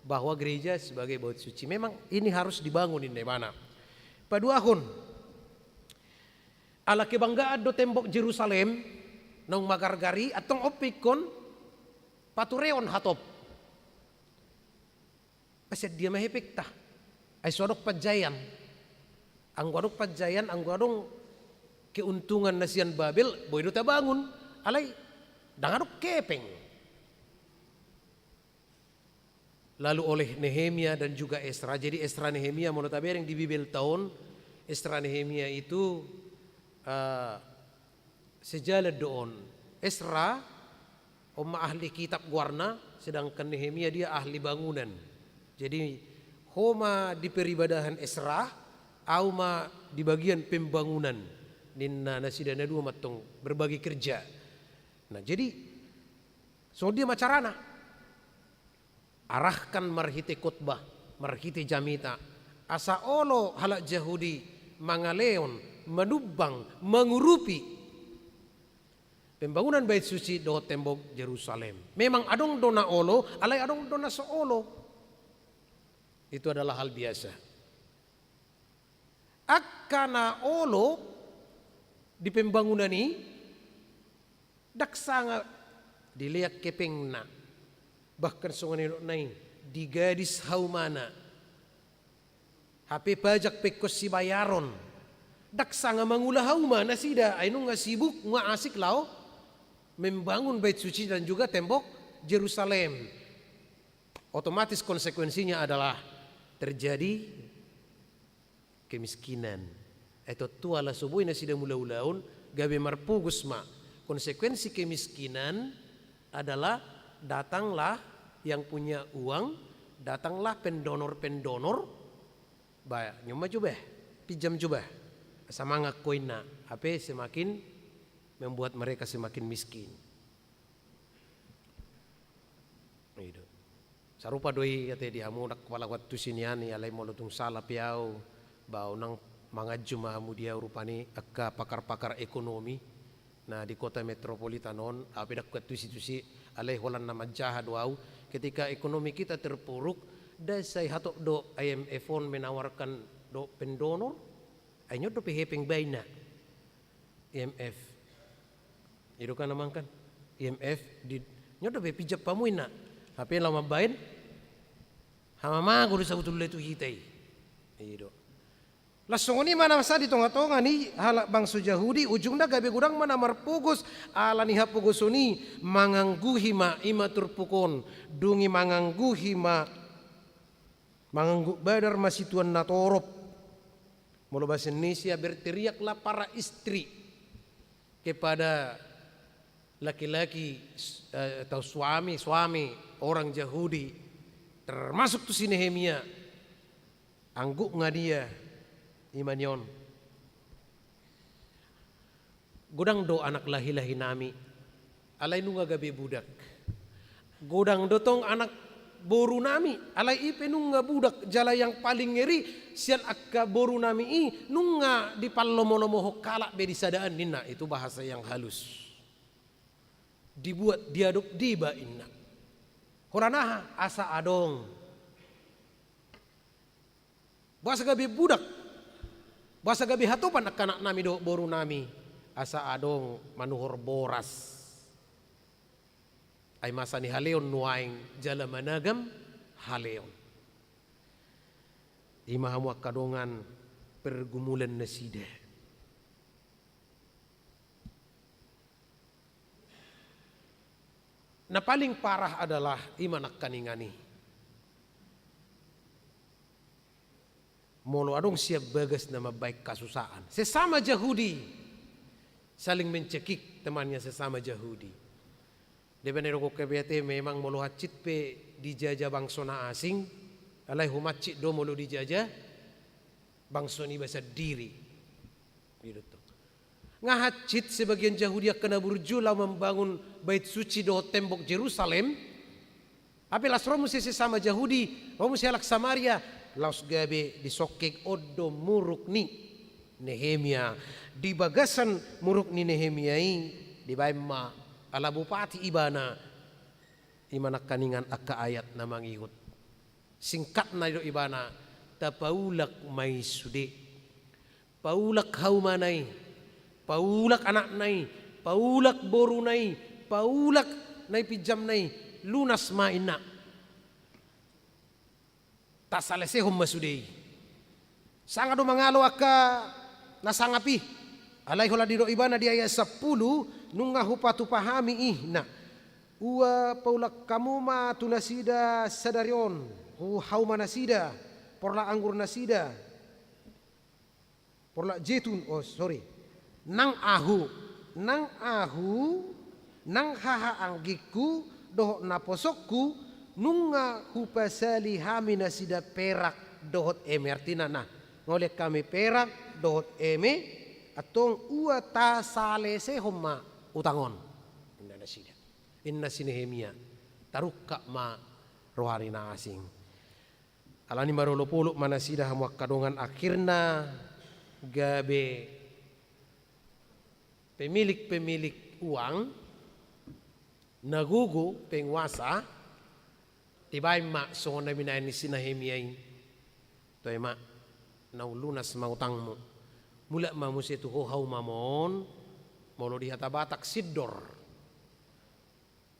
bahwa gereja sebagai bait suci memang ini harus dibangun di mana. Paduahun ala kebanggaan do tembok Jerusalem nang magargari atong opikon patureon hatop. Pasad dia mahepik ta. Ay sodok pajayan. Ang wadok pajayan, ang wadong keuntungan nasian Babel, boy do ta bangun. Alay, dangadok kepeng. Lalu oleh Nehemia dan juga Esra. Jadi Esra Nehemia mau tabereng di Bibel tahun. Esra Nehemia itu sejalan doon. Esra ahli kitab warna, sedangkan Nehemia dia ahli bangunan. Jadi homa di peribadahan Esra, auma di bagian pembangunan. Ninna nasidana dua matong berbagi kerja. Nah jadi so dia macarana arahkan marhite khotbah, marhite jamita, asa olo halak Jahudi mangaleon, menubang, mengurupi pembangunan bait suci do tembok Jerusalem. Memang adong dona olo, alai adong dona soolo. Itu adalah hal biasa. Akana olo di pembangunan ini daksanga dilihat kepengna. Bahkan songaniro naing di gadis haumana. HP pajak pekos si bayaron. Daksanga mangulah haumana sida ainu nga sibuk nga asik lao membangun bait suci dan juga tembok Jerusalem. Otomatis konsekuensinya adalah terjadi kemiskinan. Itu tuala subuh na sida mula-ulaun gabe marpugus ma. Konsekuensi kemiskinan adalah datanglah yang punya uang, datanglah pendonor-pendonor. Ba, nyoma coba, pinjam coba. Sama ngakoina, apa semakin membuat mereka semakin miskin. Itu. Sarupa doi kata dia mau nak kepala waktu siniani alai molotung salah piau bau nang mangajuma dia rupani akka pakar-pakar ekonomi. Nah di kota metropolitan non apa dak tusi alai holan nama jahat wau ketika ekonomi kita terpuruk dasai hatok do IMF menawarkan do pendonor ainyo do pehepeng baina IMF itu kan namang kan IMF di nyodo be pijap pamuina tapi lama bain hama mago sa utul itu hitai itu lasong ni mana masa di tonga-tonga ni halak bangsa Yahudi ujungnya gabe gudang mana marpugus ala ni hapugusuni mangangguhi ma ima turpukon dungi mangangguhi ma manganggu badar masih tuan natorop mula bahasa Indonesia berteriaklah para istri kepada laki-laki atau suami orang Yahudi termasuk tu si Nehemia angguk ngadia imanyon godang do anak lahi-lahi nami alai nunga gabe budak godang dotong anak boru nami alai ipe nunga budak jala yang paling ngeri sian akka boru nami i nunga di pallomo-lomo kalak be disadaan nina itu bahasa yang halus dibuat diaduk diba inna horanaha asa adong bahasa gabe budak Basa gabi hatopan kanak nami do boru nami asa adong manuhor boras. Ay masa ni haleon nuaing jala managam haleon. Imahamu kadongan pergumulan nasida. Na paling parah adalah imanak kaningani. Molo adong siap bagas na mabaik kasusaan. Sesama Yahudi saling mencekik temannya sesama Yahudi. Depan eroko kebiate memang molo hacit pe dijajah bangsona asing. Alai humacit do molo dijajah bangsoni bahasa diri. Gitu. Ngahacit sebagian Yahudi kena berjula membangun bait suci do tembok Jerusalem. Apelas romus sesama Yahudi, romus halak Samaria, laus gabe disokek odo muruk ni Nehemia. Di bagasan muruk ni Nehemia di baima ala bupati ibana imanak kaningan akka ayat na mangihut. Singkat na do ibana tapaulak may sude. Paulak haumanay. Paulak anak nai, paulak boru nai, paulak nai pijam nai, lunas maina. Tak salesehom masudei. Sangado mangalo aka nasangapi. Alai hola diro ibana di ayat 10 nunga hupatu pahami ihna. Ua paulak kamu ma tunasida sadarion, hau manasida, porla anggur nasida. Porla jetun, oh sorry. Nang ahu, nang haha anggiku, dohot naposokku, nunga hupasali hamina sida perak dohot eme. Artinya nah, ngoleh kami perak dohot eme, atong ua ta salese homma utangon. Inna sinehemia, tarukka ma rohani na asing. Alani marolo puluk mana sida hamuak kadongan akhirna gabe pemilik uang nagugu penguasa tibay mak so na minayin ni sinahemiyay to ema naulunas mautang mo mula mamusi tu hau mamon molo di hatabatak sidor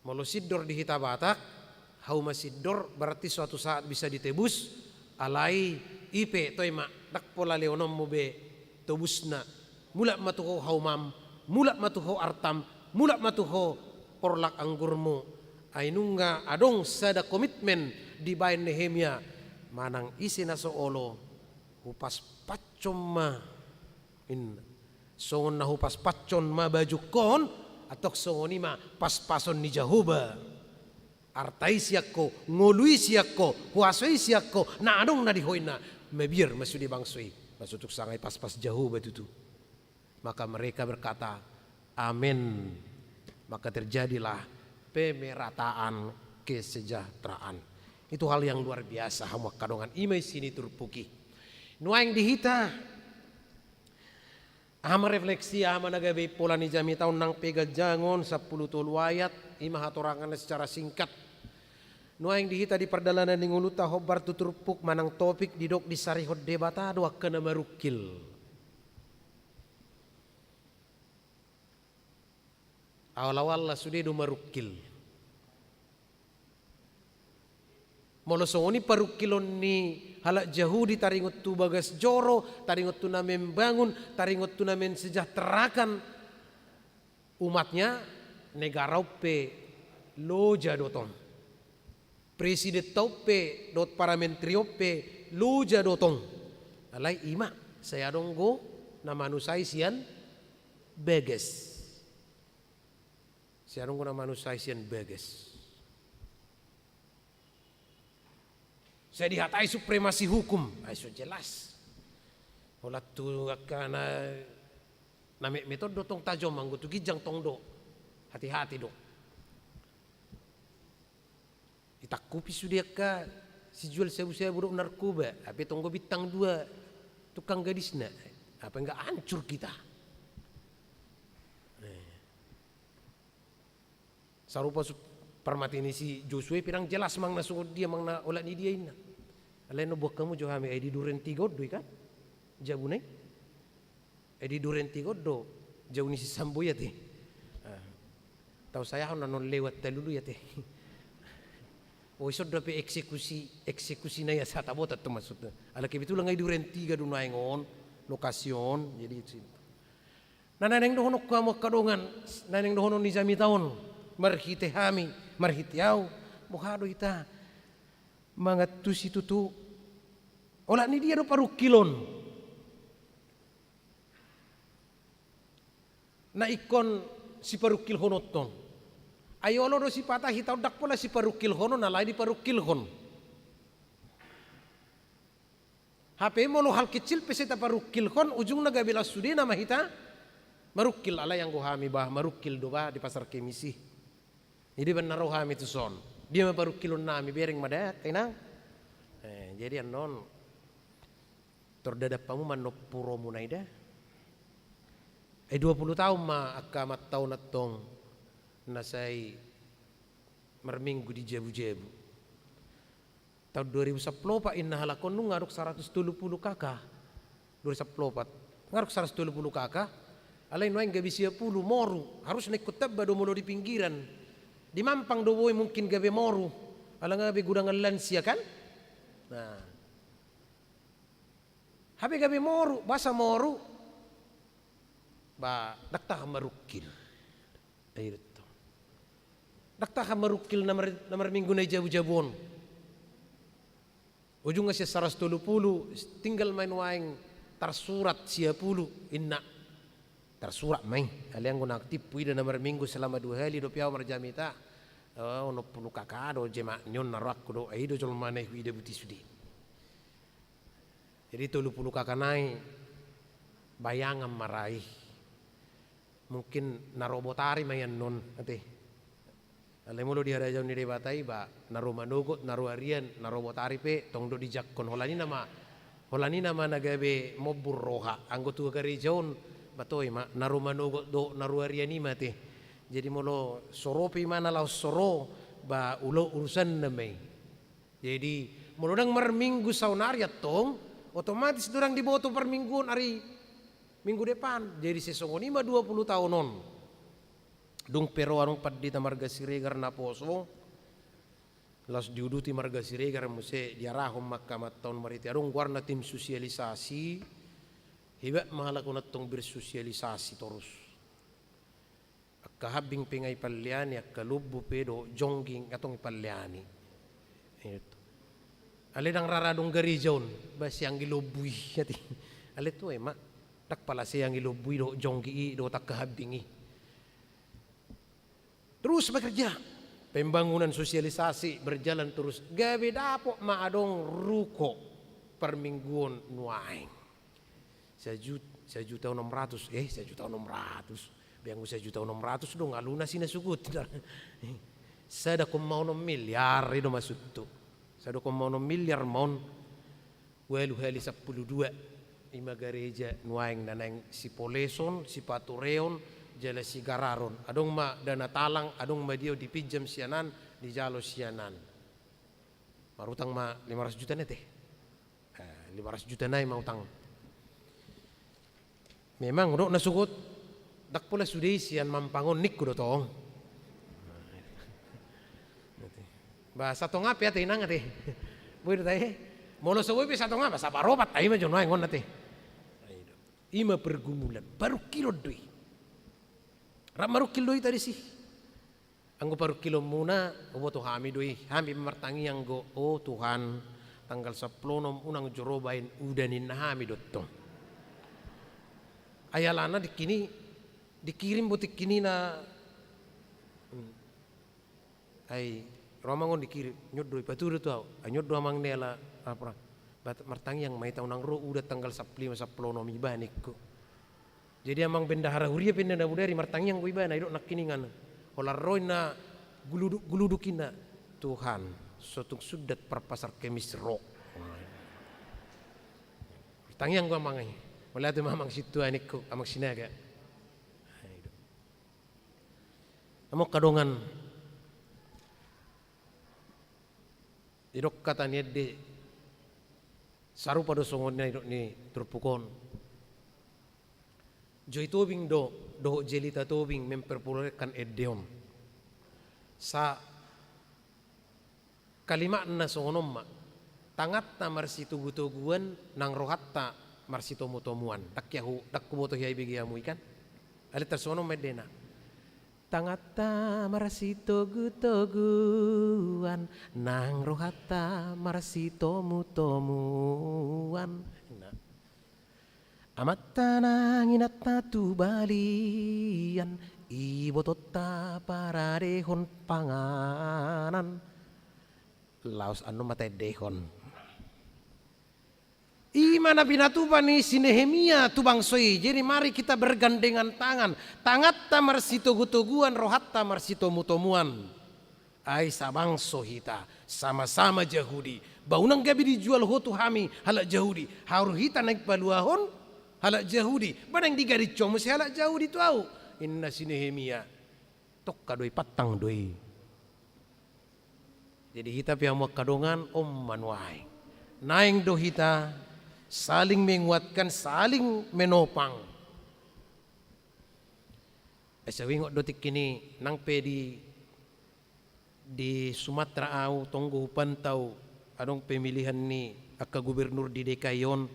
molo sidor di hitabatak hau masidor berarti suatu saat bisa ditebus alai ipe to ema dakpola leonom mo be tobusna mula matuho hau mam mulak matuho artam, mulak matuho porlak anggurmu. Ainunga adong sada komitmen di bayan Nehemia manang isi naso olo hupas pacom ma in songon na hupas pacon ma baju kon atau songoni ma pas-pason ni Jahuba. Artai siakko, ngolui siakko, huasoi siakko, na adong na dihoina mebir masudi bangsoi. Masutuk sangai pas-pas Jahuba itu. Maka mereka berkata, amin. Maka terjadilah pemerataan kesejahteraan. Itu hal yang luar biasa. Hamuak kadongan imai sini turpuki. Nuaing dihita. Hama refleksi hama nagabe pola ni jami tahun nang pega jangon 10 tolu ayat. Ima hatorangan secara singkat. Nuaing dihita di perdalanan ninguluta hobar tuturpuk manang topik didok di sarihot debata doa kena marukil. Awal-awal lah sudah do marukil. Molo songoni parukilon ni halak Yahudi taringot tu bagas joro, taringot tu na membangun, taringot tu na mensejahterakan umatnya negara pe loja dotong. Presiden taupe dot para menteri pe loja dotong. Alai ima saya donggo na manusai sian beges. Saya nunggu nama manusia sian beges. Saya dihatai supremasi hukum. Ayo jelas. Olah tu karena nama metode tong tajam manggu tu gijang tong do. Hati-hati do. Itakupi sudah ka si jual sebu-sebu buruk narkoba. Tapi tonggo bintang 2 tukang gadisnya. Apa enggak hancur kita? Sarupa permati ini si Joshua pirang jelas mang nasungod dia mang na olah ni dia ina. Alai no buah kamu jo hami ai di duren 3 dui kan? Jabunai. di durenti goddo jauh ni si sambo ya teh. Tahu saya non lewat dulu ya teh. Oh iso dapat eksekusi na ya sa tabot at maksudnya. Ala kebetulan ngai durenti ga dunay ngon lokasyon jadi itu. Nananeng dohono kamu kadongan naneng dohono ni jami taon marhite hami marhitiau mohado ita mangat tu situ tu olah ni dia do parukilon na ikon si parukil honoton ayo lo do si patah hitau dak pola si parukil hono na lai di parukil hon HP mo lo hal kecil peseta parukil hon ujung naga bela sudi nama hita marukil ala yang gohami bah marukil do bah di pasar kemisi jadi benar rohami tu son dia marukilon nami bereng madak kainang jadi anon tordadap pamu manopuro munaida 20 tahun ma akamat tahun natong nasai merminggu di jebu-jebu tahun 2010 pak inna halakon nu ngaruk 130 kakak 2010 ngaruk 130 kakak alai noeng gabi sia puluh moru harus naik kutab do molo di pinggiran di Mampang do boy mungkin gabe moru ala ngabe gudangan lansia kan nah habe gabe moru basa moru ba dakta marukil air itu dakta marukil namar minggu na jabu-jabon ujung sia 130 tinggal main waeng tersurat sia puluh inna tersurat main aliang guna aktif pui dan nomor minggu selama 2 hari do piau marjamita ono puluh kakak do jema nyon narak do ai do jol maneh wi de buti sudi jadi 30 kakak nai bayangan marai mungkin narobotari mayan non ate ale mulo di harajaw ni debatai ba naro manogot naro arian narobotari pe tong do dijakkon holani nama nagabe mobur roha anggotu garejawn batoy ma narumanogo do naruariani mate jadi molo soropi mana lau soro ba ulo urusan namai jadi molo nang marminggu saunariat tong otomatis durang diboto per mingguan hari minggu depan jadi sesongonima 20 tahunon dung pero anong padita marga siregar na poso las diuduti marga siregar muse diarahom makamat tahun mariti arung warna tim sosialisasi hiba mahala ko natong bersosialisasi terus akahabing pingay palyani akalubo pedo jongging atong palyani ito ale nang raradong garijon ba siyang gilubuy yati ale to ma tak pala siyang gilubuy do jonggi do takahabingi terus bekerja pembangunan sosialisasi berjalan terus gawe dapo maadong ruko per mingguan nuaing 1.600.000 biang 1.600.000 dong aluna sinasugot sada ko mau milyar itu maksud tu sada ko mau milyar mon welu hali 12 ima gereja nuaing nanang si poleson si patureon jala si gararon adong ma dana talang adong ma dio dipinjam sianan di jalo sianan marutang ma 500 juta nete 500 juta nai mau utang memang udah nasugot dak pula sudi sian mampangon nik kudo tong bahasa tong apa ya tinang ate boleh teh molo sewe bisa tong apa sapa robat ai mah jono ngon ate ima pergumulan baru kilo doi ramaru kilo tadi sih anggo baru kilo muna obo to hami doi hami martangi yang go oh Tuhan tanggal 10 nom unang jorobain udanin hami dottong ayalana dikirim butik kini na ay romangon dikirim nyoddo ipaturo to nyoddo amang nela apa bat martang yang mai taunang ro udah tanggal 15 no mibanik ko jadi amang bendahara huria pindah na budari martang yang ko ibana idok nakiningan olar roy na guludukina Tuhan sotung sudat perpasar kemis ro martang yang ko amangai wala tu mamang situ anik ko amang sinaga amok kadongan idok kata ni de saru pada songonnya idok ni terpukon Joy tobing do jelita tobing memperpopulerkan edeon. Sa kalimat na sonomma tangat na marsitugutuguan nang rohatta marsitomutomuan. Takkuboto hiyay bigiyamu ikan. Alit tersonom medena. Tangata marsitogutuguan nang rohatta marsitomutomuan. Amatta nang inatta tubalian ibototta para dehon panganan. Laos anu matay dehon. Imana binatuba ni si Nehemia tu bangsoi. Jadi mari kita bergandengan tangan. Tangatta marsitogutuguan rohatta marsitomutomuan. Ai sabangso hita sama-sama Yahudi. Baunang gabi dijual hotu hami halak Yahudi. Haru hita naik paluahon halak Yahudi. Badang digari comus halak Yahudi tu au. Inna si Nehemia tok kadoi patang doi. Jadi hita pihak kadongan manuai. Naing do hita saling menguatkan, saling menopang. Esawingok dotik kini nang pedi di Sumatera au tonggo pantau adong pemilihan ni akka gubernur di DKI yon.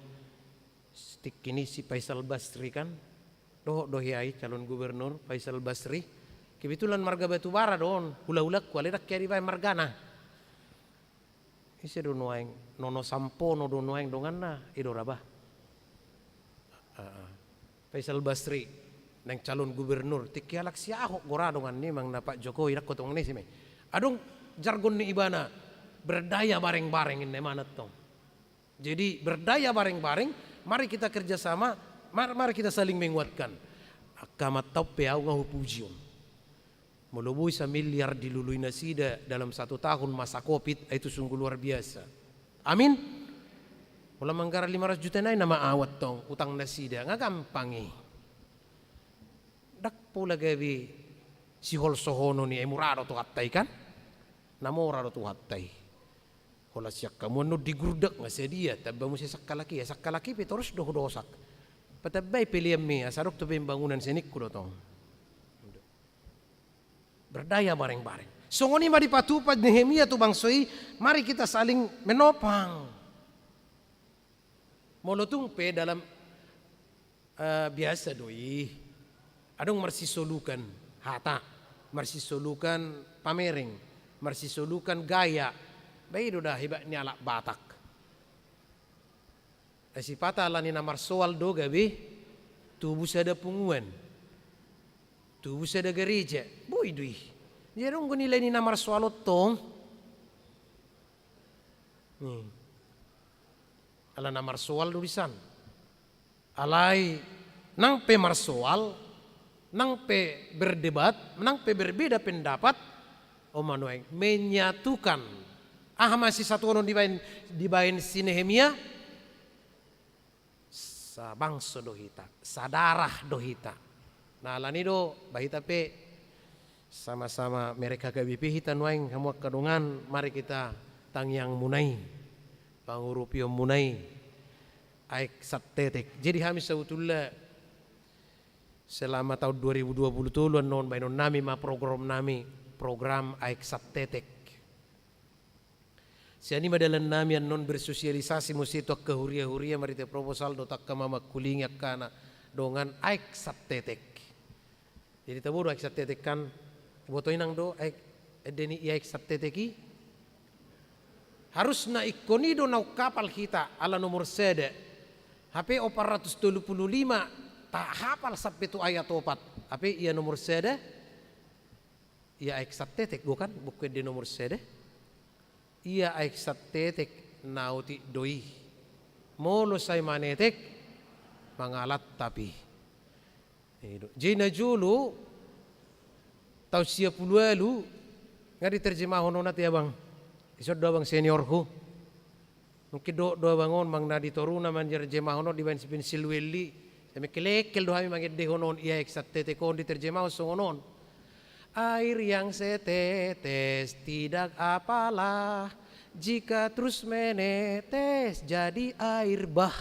Stik kini si Faisal Basri kan. Dohiai calon gubernur Faisal Basri. Kebetulan marga Batubara don. Hula-hula kualidak kaya di bay margana. Isi do noeng nono sampo no do noeng dongan na idoraba. Faisal Basri nang calon gubernur tikialak si Ahok gora dongan ni mang na Pak Jokowi nak kotong ni sime. Adong jargon ni ibana berdaya bareng-bareng ini mana tong. Jadi berdaya bareng-bareng, mari kita kerjasama, mari kita saling menguatkan. Akamat tau peau ngahu pujion. Melubui 1 miliar dilului nasida dalam 1 tahun masa COVID itu sungguh luar biasa. Amin. Mula manggara 500 juta na nama awat tong utang nasida nga gampangi. Dak pula gabi si hol sohono ni emurado tu hatay kan? Namorado tu hatay. Hola siyak kamu no digurdak nga sedia tabba mo siya sakalaki petoros dosak. Patabay piliyam mi asarok tu pembangunan senik kulo tong. Berdaya bareng-bareng. Songoni mari patupad Nehemia tu bangsoi, mari kita saling menopang. Molotung pe dalam biasa doi. Adong marsisolukan hata, marsisolukan pamering, marsisolukan gaya. Baik dah hebat ni alak Batak. Si pata alani namar soal do gabi, tubuh sada punguan. Tubuh sada gereja, boy dui. Jerong ko nila ni namar swalot tong. Ala namar soal dulisan. Alay nang pe marsoal, nang pe berdebat, nang pe berbeda pendapat, manueng menyatukan. Masih satu orang dibain si Nehemia. Sa bangso dohita, sadarah dohita. Nah lani do bahita pe sama-sama mereka gabipi hita nuaing hamuak kadungan mari kita tangyang munai pangurupio munai aik sattetek. Jadi kami sebetulnya selama tahun 2020 tuluan non bainon nami program aik sattetek. Siani madalan nami non bersosialisasi musito kehuria-huria mari te proposal do takka mama kuling kana dongan aik sattetek. Jadi tabur aik sattetek kan botoy nang do aik edeni aik satteteki harus na ikoni do nau kapal kita ala nomor sede HP 425 tak hafal sampai tu ayat 4 HP ia nomor sede ia aik sattetek bukan di nomor sede ia aik sattetek nauti doi molo say manetek mangalat tapi Jina julu tahun 10 lalu ngadi terjemahon nona ti abang isod do abang seniorku mungkin do bangon mang nadi toruna man terjemahon di ban pensil welli sami kelekel do hami mangedde honon ia eksattete kon diterjemahon songonon air yang setetes tidak apalah jika terus menetes jadi air bah.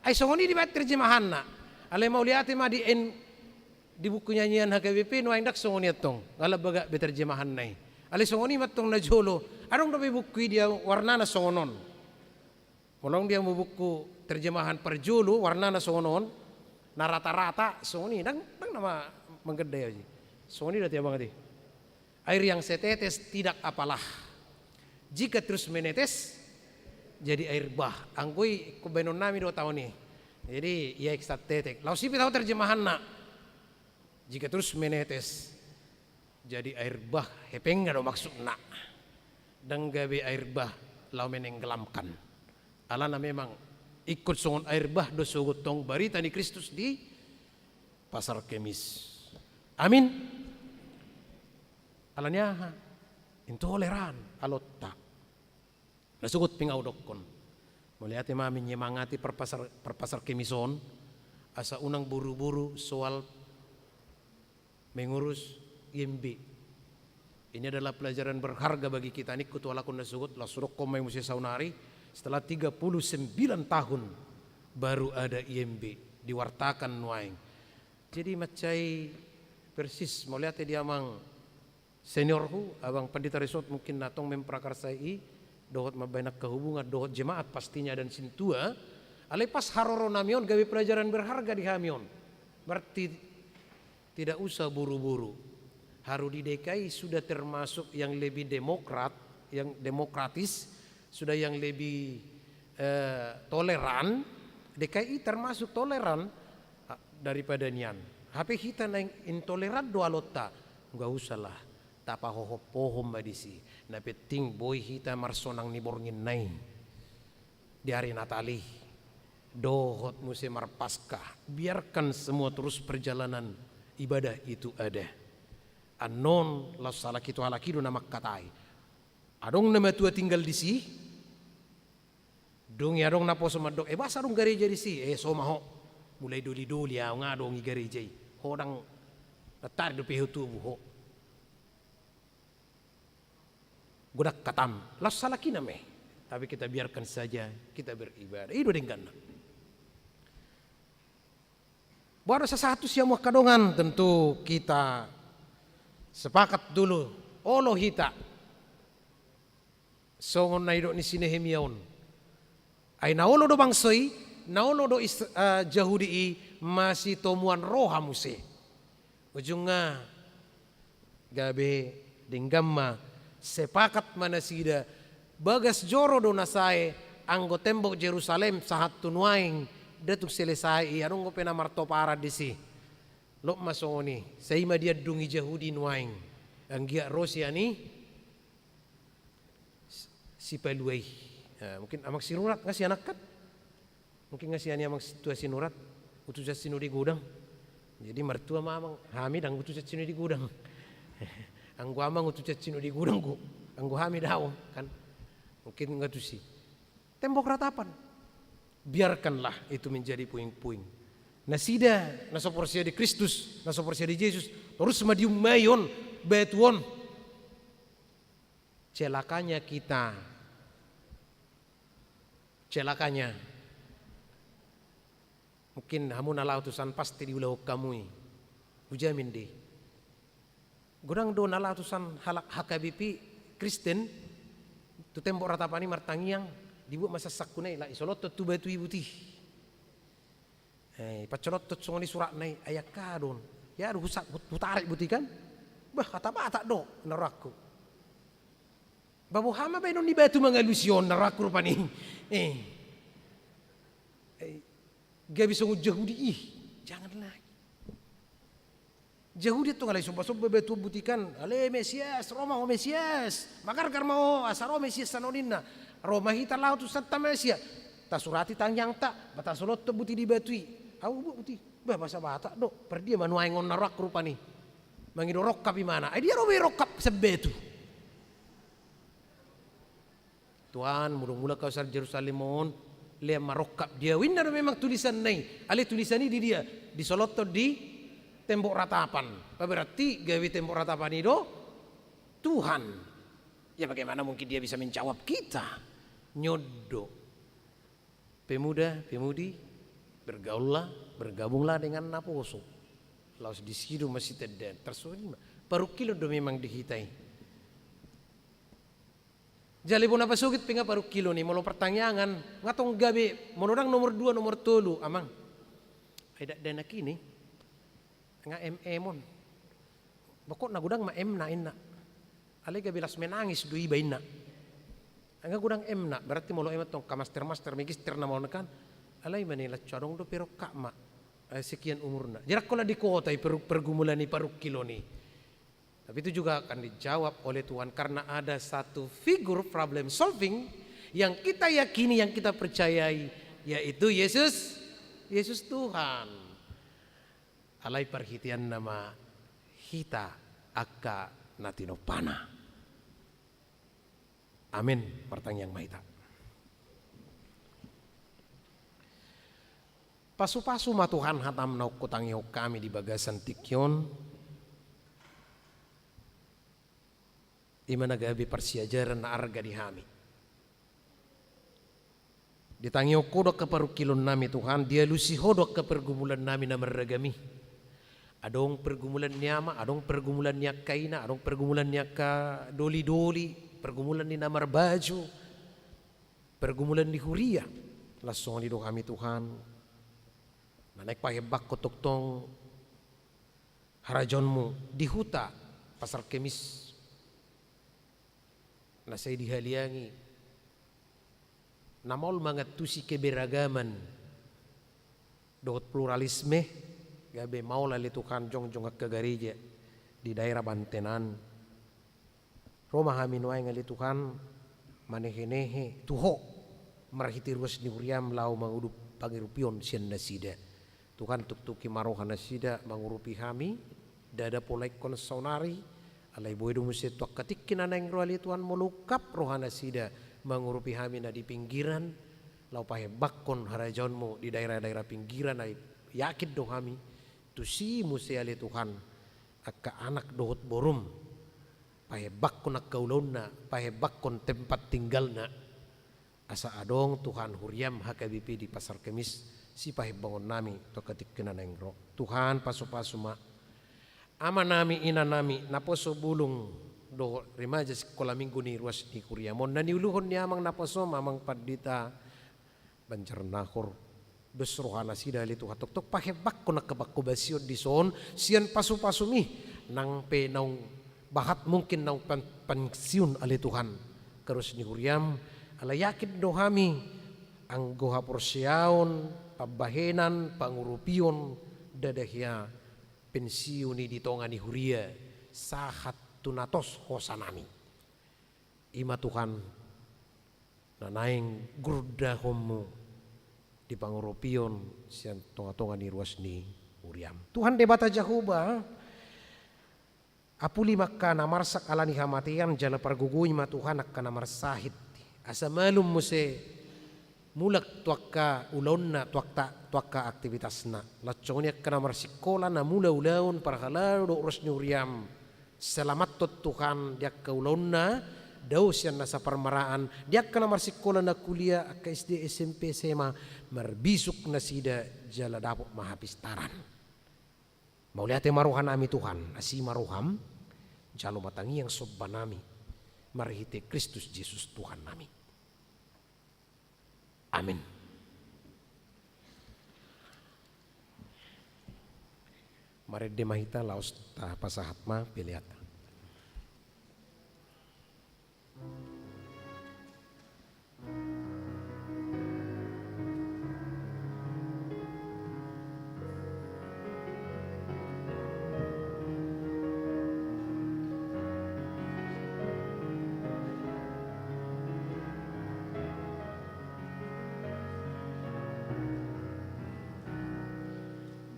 Ai songoni di bat terjemahan na. Ale mau lihat ma di buku nyanyian HKBP no indak songoni atong. Ngala baga be terjemahan nai. Ale songoni matong na jolo. Arong dobe buku dia warna na songonon. Molong dia mau buku terjemahan per julu warna na songonon. Na rata-rata songoni dang nama menggede aja. Songoni dah tiap banget. Air yang setetes tidak apalah. Jika terus menetes jadi air bah. Angkui kubenon nami 2 tahun nih. Jadi ya eksat tetek. Lau sipi tahu terjemahan nak. Jika terus menetes jadi air bah. Hepeng ada maksud nak. Dan gabe air bah lau menenggelamkan. Alana memang ikut songon air bah do sogotong barita ni Kristus di pasar Kemis. Amin. Alanya intoleran alotta. Nasugot pingau dokon. Melihat mami nyemangati perpasar Kemison. Asa unang buru-buru soal mengurus IMB. Ini adalah pelajaran berharga bagi kita. Ini kutualakun nasugot. Lasurok komai musia saunari. Setelah 39 tahun baru ada IMB. Diwartakan nuaing. Jadi macai persis. Melihat dia mang seniorku. Abang Pandita Resort mungkin natong memprakarsai. Dohot mabanak kehubungan, dohot jemaat pastinya dan sintua. Alepas haroro namion gawe pelajaran berharga di hamion. Berarti tidak usah buru-buru. Haru di DKI sudah termasuk yang lebih yang demokratis, sudah yang lebih toleran. DKI termasuk toleran daripada nian. HP kita yang intoleran doa lota, enggak usah lah. Tapa hohop-hohom badisi. Na peting boy hita marsonang niborngin nai. Di hari Natali. Dohot musim marpaskah. Biarkan semua terus perjalanan ibadah itu ada. Anon las salah kitu halakido nama katai. Adong nama tua tinggal di si. Dong ya dong napo somadok. Basa dong gereja di si. Somaho. Mulai doli-doli ya ngadong i gereja. Hodang tatar do pehu tubuh ho. Gudak katam, las salah kiname. Tapi kita biarkan saja kita beribadah. Itu dengan. Baru sesuatu yang mau kadongan tentu kita sepakat dulu. Olo hita. Songon na idok ni sinehemiaon. Ay naolo do bangsoi, naolo do Jahudi masih tomuan roha muse. Ujungnya gabe dinggamma sepakat mana sida bagas joro do nasae anggo tembok Jerusalem sahat tunuaing datuk selesai anong go pena marto para disi lo masoni saima dia dungi Jahudi nuaing anggia Rosia ni si peluai mungkin amak sinurat ngasih anak kan mungkin ngasih ani amak situasi nurat utusan sinu di gudang jadi mertua mamang hamid ang utusan sinu di gudang anggo amang utu cacino di gudangku anggo hami daw kan mungkin enggak tuh sih tembok ratapan biarkanlah itu menjadi puing-puing nasida nasoporsia di Kristus nasoporsia di Yesus terus madium mayon betuon celakanya kita mungkin hamun ala utusan pasti diulau kamui ujamin deh Gudang do nala tusan HKBP Kristen tu tembok ratapani martangiang dibuat masa sakunai la isolot tu batu ibuti. Pacolot tu songoni surat nai ayak kadon. Ya rusak utarik buti kan? Bah kata bata do naraku. Babu hama benon di batu mangalusion naraku rupani. Gak bisa ngujahudi janganlah. Jahudi itu ngalai soba-soba betul butikan ale Mesias Roma o Mesias makar mau asaro Mesias sanonina Roma hita lau tu satta Mesias ta surati tangyang tak bata solot tu buti di batui au buti bah bahasa bata do per dia manuai ngon narak rupani mangido rokkap di mana dia robe rokkap sebetu Tuhan mula-mula kau sar Jerusalem mon le marokkap dia winna memang tulisan nai ale tulisan ini di dia di solot di tembok ratapan. Berarti gawe tembok ratapan itu Tuhan. Ya bagaimana mungkin dia bisa menjawab kita? Nyodo. Pemuda, pemudi bergabunglah dengan naposo. Laos di sidu masih tidak tersusun. Paru kilo do memang dihitai. Jali pun apa sugit pinga paru kilo ni molo pertanyaan ngatong gabe monodang nomor 2 nomor 3 amang. Ai dak kini nga mon. Bokok na gudang ma na inna. Ale gabe las menangis du iba inna. Anga gudang na berarti molo tong ka master magister na mo kan. Alay manila charong do pero kama sekian umurna. Jarak ko na di kota pergumulan ni paru kilo ni. Tapi itu juga akan dijawab oleh Tuhan karena ada satu figur problem solving yang kita yakini, yang kita percayai, yaitu Yesus Tuhan. Alay perhitian nama hita akka natinopana. Amin. Pertanyaan mahita. Pasu-pasu ma Tuhan hatam na kutangi kami di bagasan tikyon. Di mana gabi persiajaran na arga di hami. Ditangi kodok ke perukilon nami Tuhan, dia lusi hodok ke pergumulan nami na meragami. Adong pergumulan niama, adong pergumulan niya kaina, adong pergumulan niya ka doli-doli, pergumulan ni namar baju, pergumulan di huria. Lasong di do kami Tuhan. Naik pahebak ko toktong harajonmu di huta pasar kemis na say dihaliangi namol mga tusi keberagaman dohot pluralisme gabe mau lali Tuhan jong ke gereja di daerah Bantenan Roma haminway ngali Tuhan manehenehe tuho marahiti ruas ni Uriam lau mangudup pangirupion sian nasida Tuhan tuktuki marohan nasida mangurupi kami dada polai konsonari alai boedo musi tuak katikin anang roali Tuhan melukap rohana sida mangurupi kami na di pinggiran lau pahe bakkon harajonmu di daerah-daerah pinggiran ay yakin do kami tu si musi ali Tuhan akka anak dohot borum pahe bakkon akka ulonna pahe bakkon tempat tinggalna asa adong Tuhan huriam hakabipi di pasar kemis si pahe bangun nami to katikin anang ro Tuhan pasu-pasu ma ama nami ina nami naposo bulung do remaja sekolah minggu ni ruas di Kuriamon dan diuluhon ni amang naposo mamang padita banjar nahor dos rohana sida li Tuhan tok pahebak ko nakabakko basyon di son sian pasu-pasu mi nang pe naung bahat mungkin naung pensiun ali Tuhan terus ni Kuriam ala yakin do kami ang goha porsiaon pabahenan pangurupion dadahya pensiuni di tongani huria sahat tunatos hosanami ima Tuhan nanaing gurda homo di pangurupion sian tonga-tonga ni ruas ni huriam Tuhan debata Jahuba apuli makka namarsak alani hamatian jala parguguy ma Tuhan akka namarsahit asa malum muse mulak tuakka ulonna tuakka aktivitasna lacongnya kana marsikola na mula ulaun para halal do urus nyuriam selamat tot Tuhan dia ka ulonna daus yan nasa parmaraan dia kana marsikola na kuliah ka SD SMP SMA marbisuk na sida jala dapok mahapistaran mauliate maruhan ami Tuhan asi maruham jalo matangi yang sobbanami marhite Kristus Yesus Tuhan nami. Amin. Mari demahita laos ta pasahatma piliata.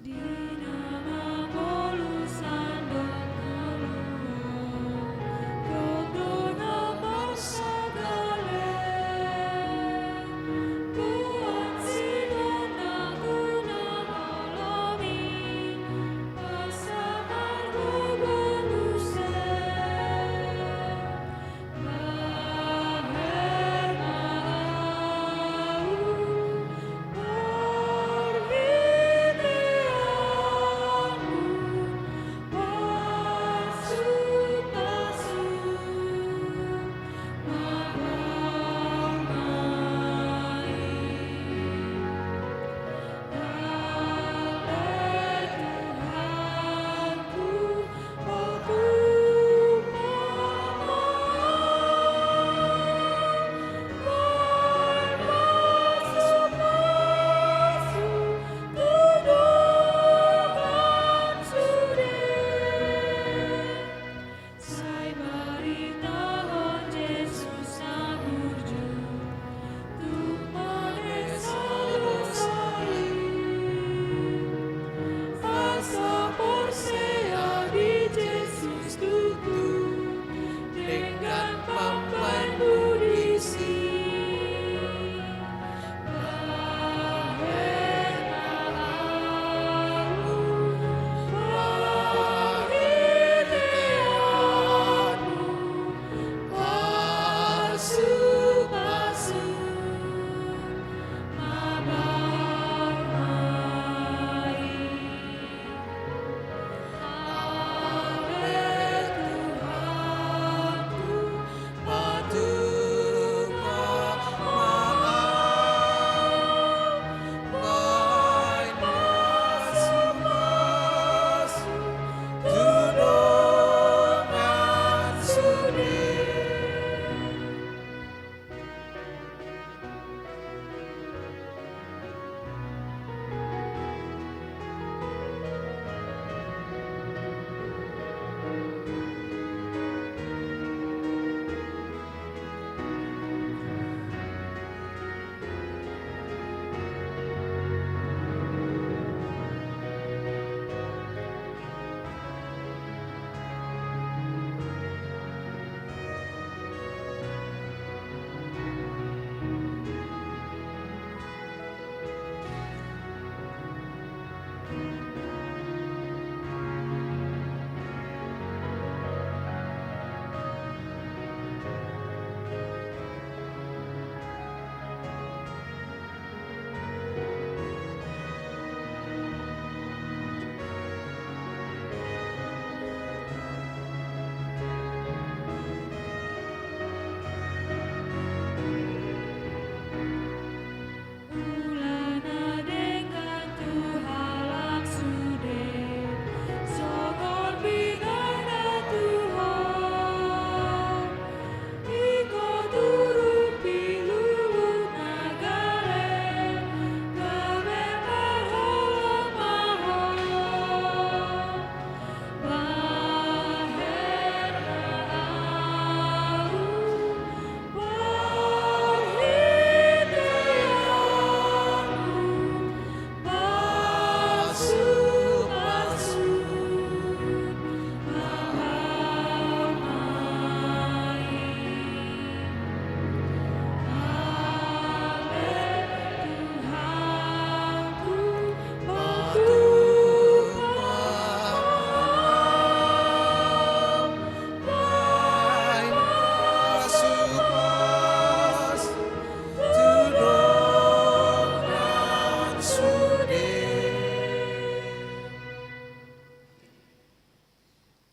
Di nama polusan doa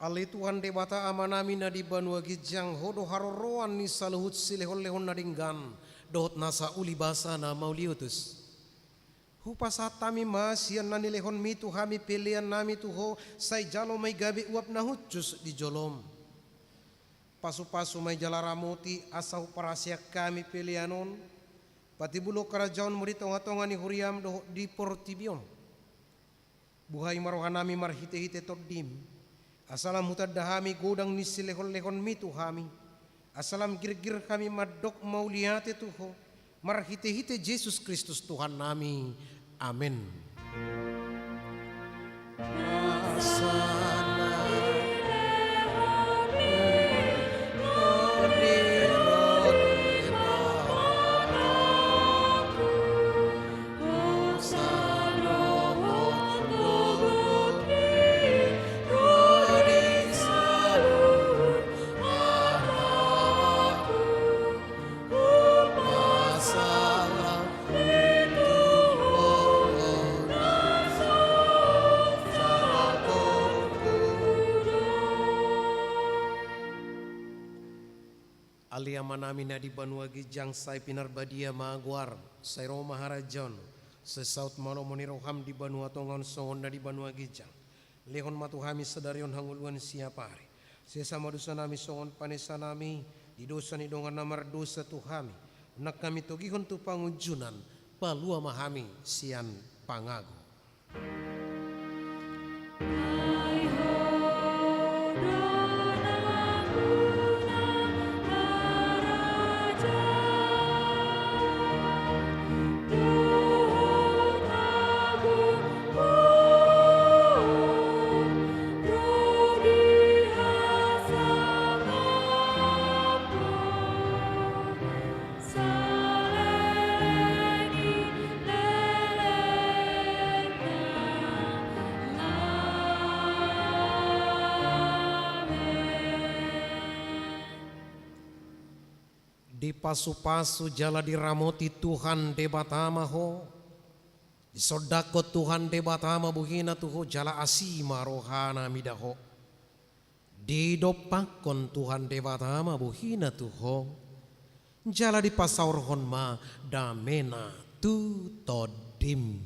Ali Tuhan debata amanami na di banua gijang hodo haroroan ni saluhut silehon-lehon na dinggan dohot nasa ulibasa na mauliutus. Hupasat tami masian na nilehon mi tuhami pilihan nami tuho say jalo may gabi uap na hutjus di jolom. Pasu-pasu may jalaramoti asaw parasyak kami pilihanon. Pati bulo kerajaan murid tonga-tonga ni huriam dohot di portibion. Buhay marohanami marhite-hite tordim. Asalam hutad dahami godang ni silehon-lehon mi tuhami. Asalam gir-gir kami madok mauliate tuho. Marhite-hite Yesus Kristus Tuhan nami. Amin. Alia manami na di banua gijang say pinarbadia maguar say Roma harajon say saut malo moniroham di banua tongon songon na di banua gijang lehon matuhami sedarion hanguluan siapari sesa madusa nami songon panesa nami di dosa ni dongan namar dosa tuhami nak kami togihon tu pangujunan palua mahami sian pangago. Di pasu-pasu jala diramoti Tuhan debatama ho. Di sodako Tuhan debatama buhina tuho jala asima rohana midaho. Di dopakon Tuhan debatama buhina tuho. Jala di pasaur honma damena tu todim.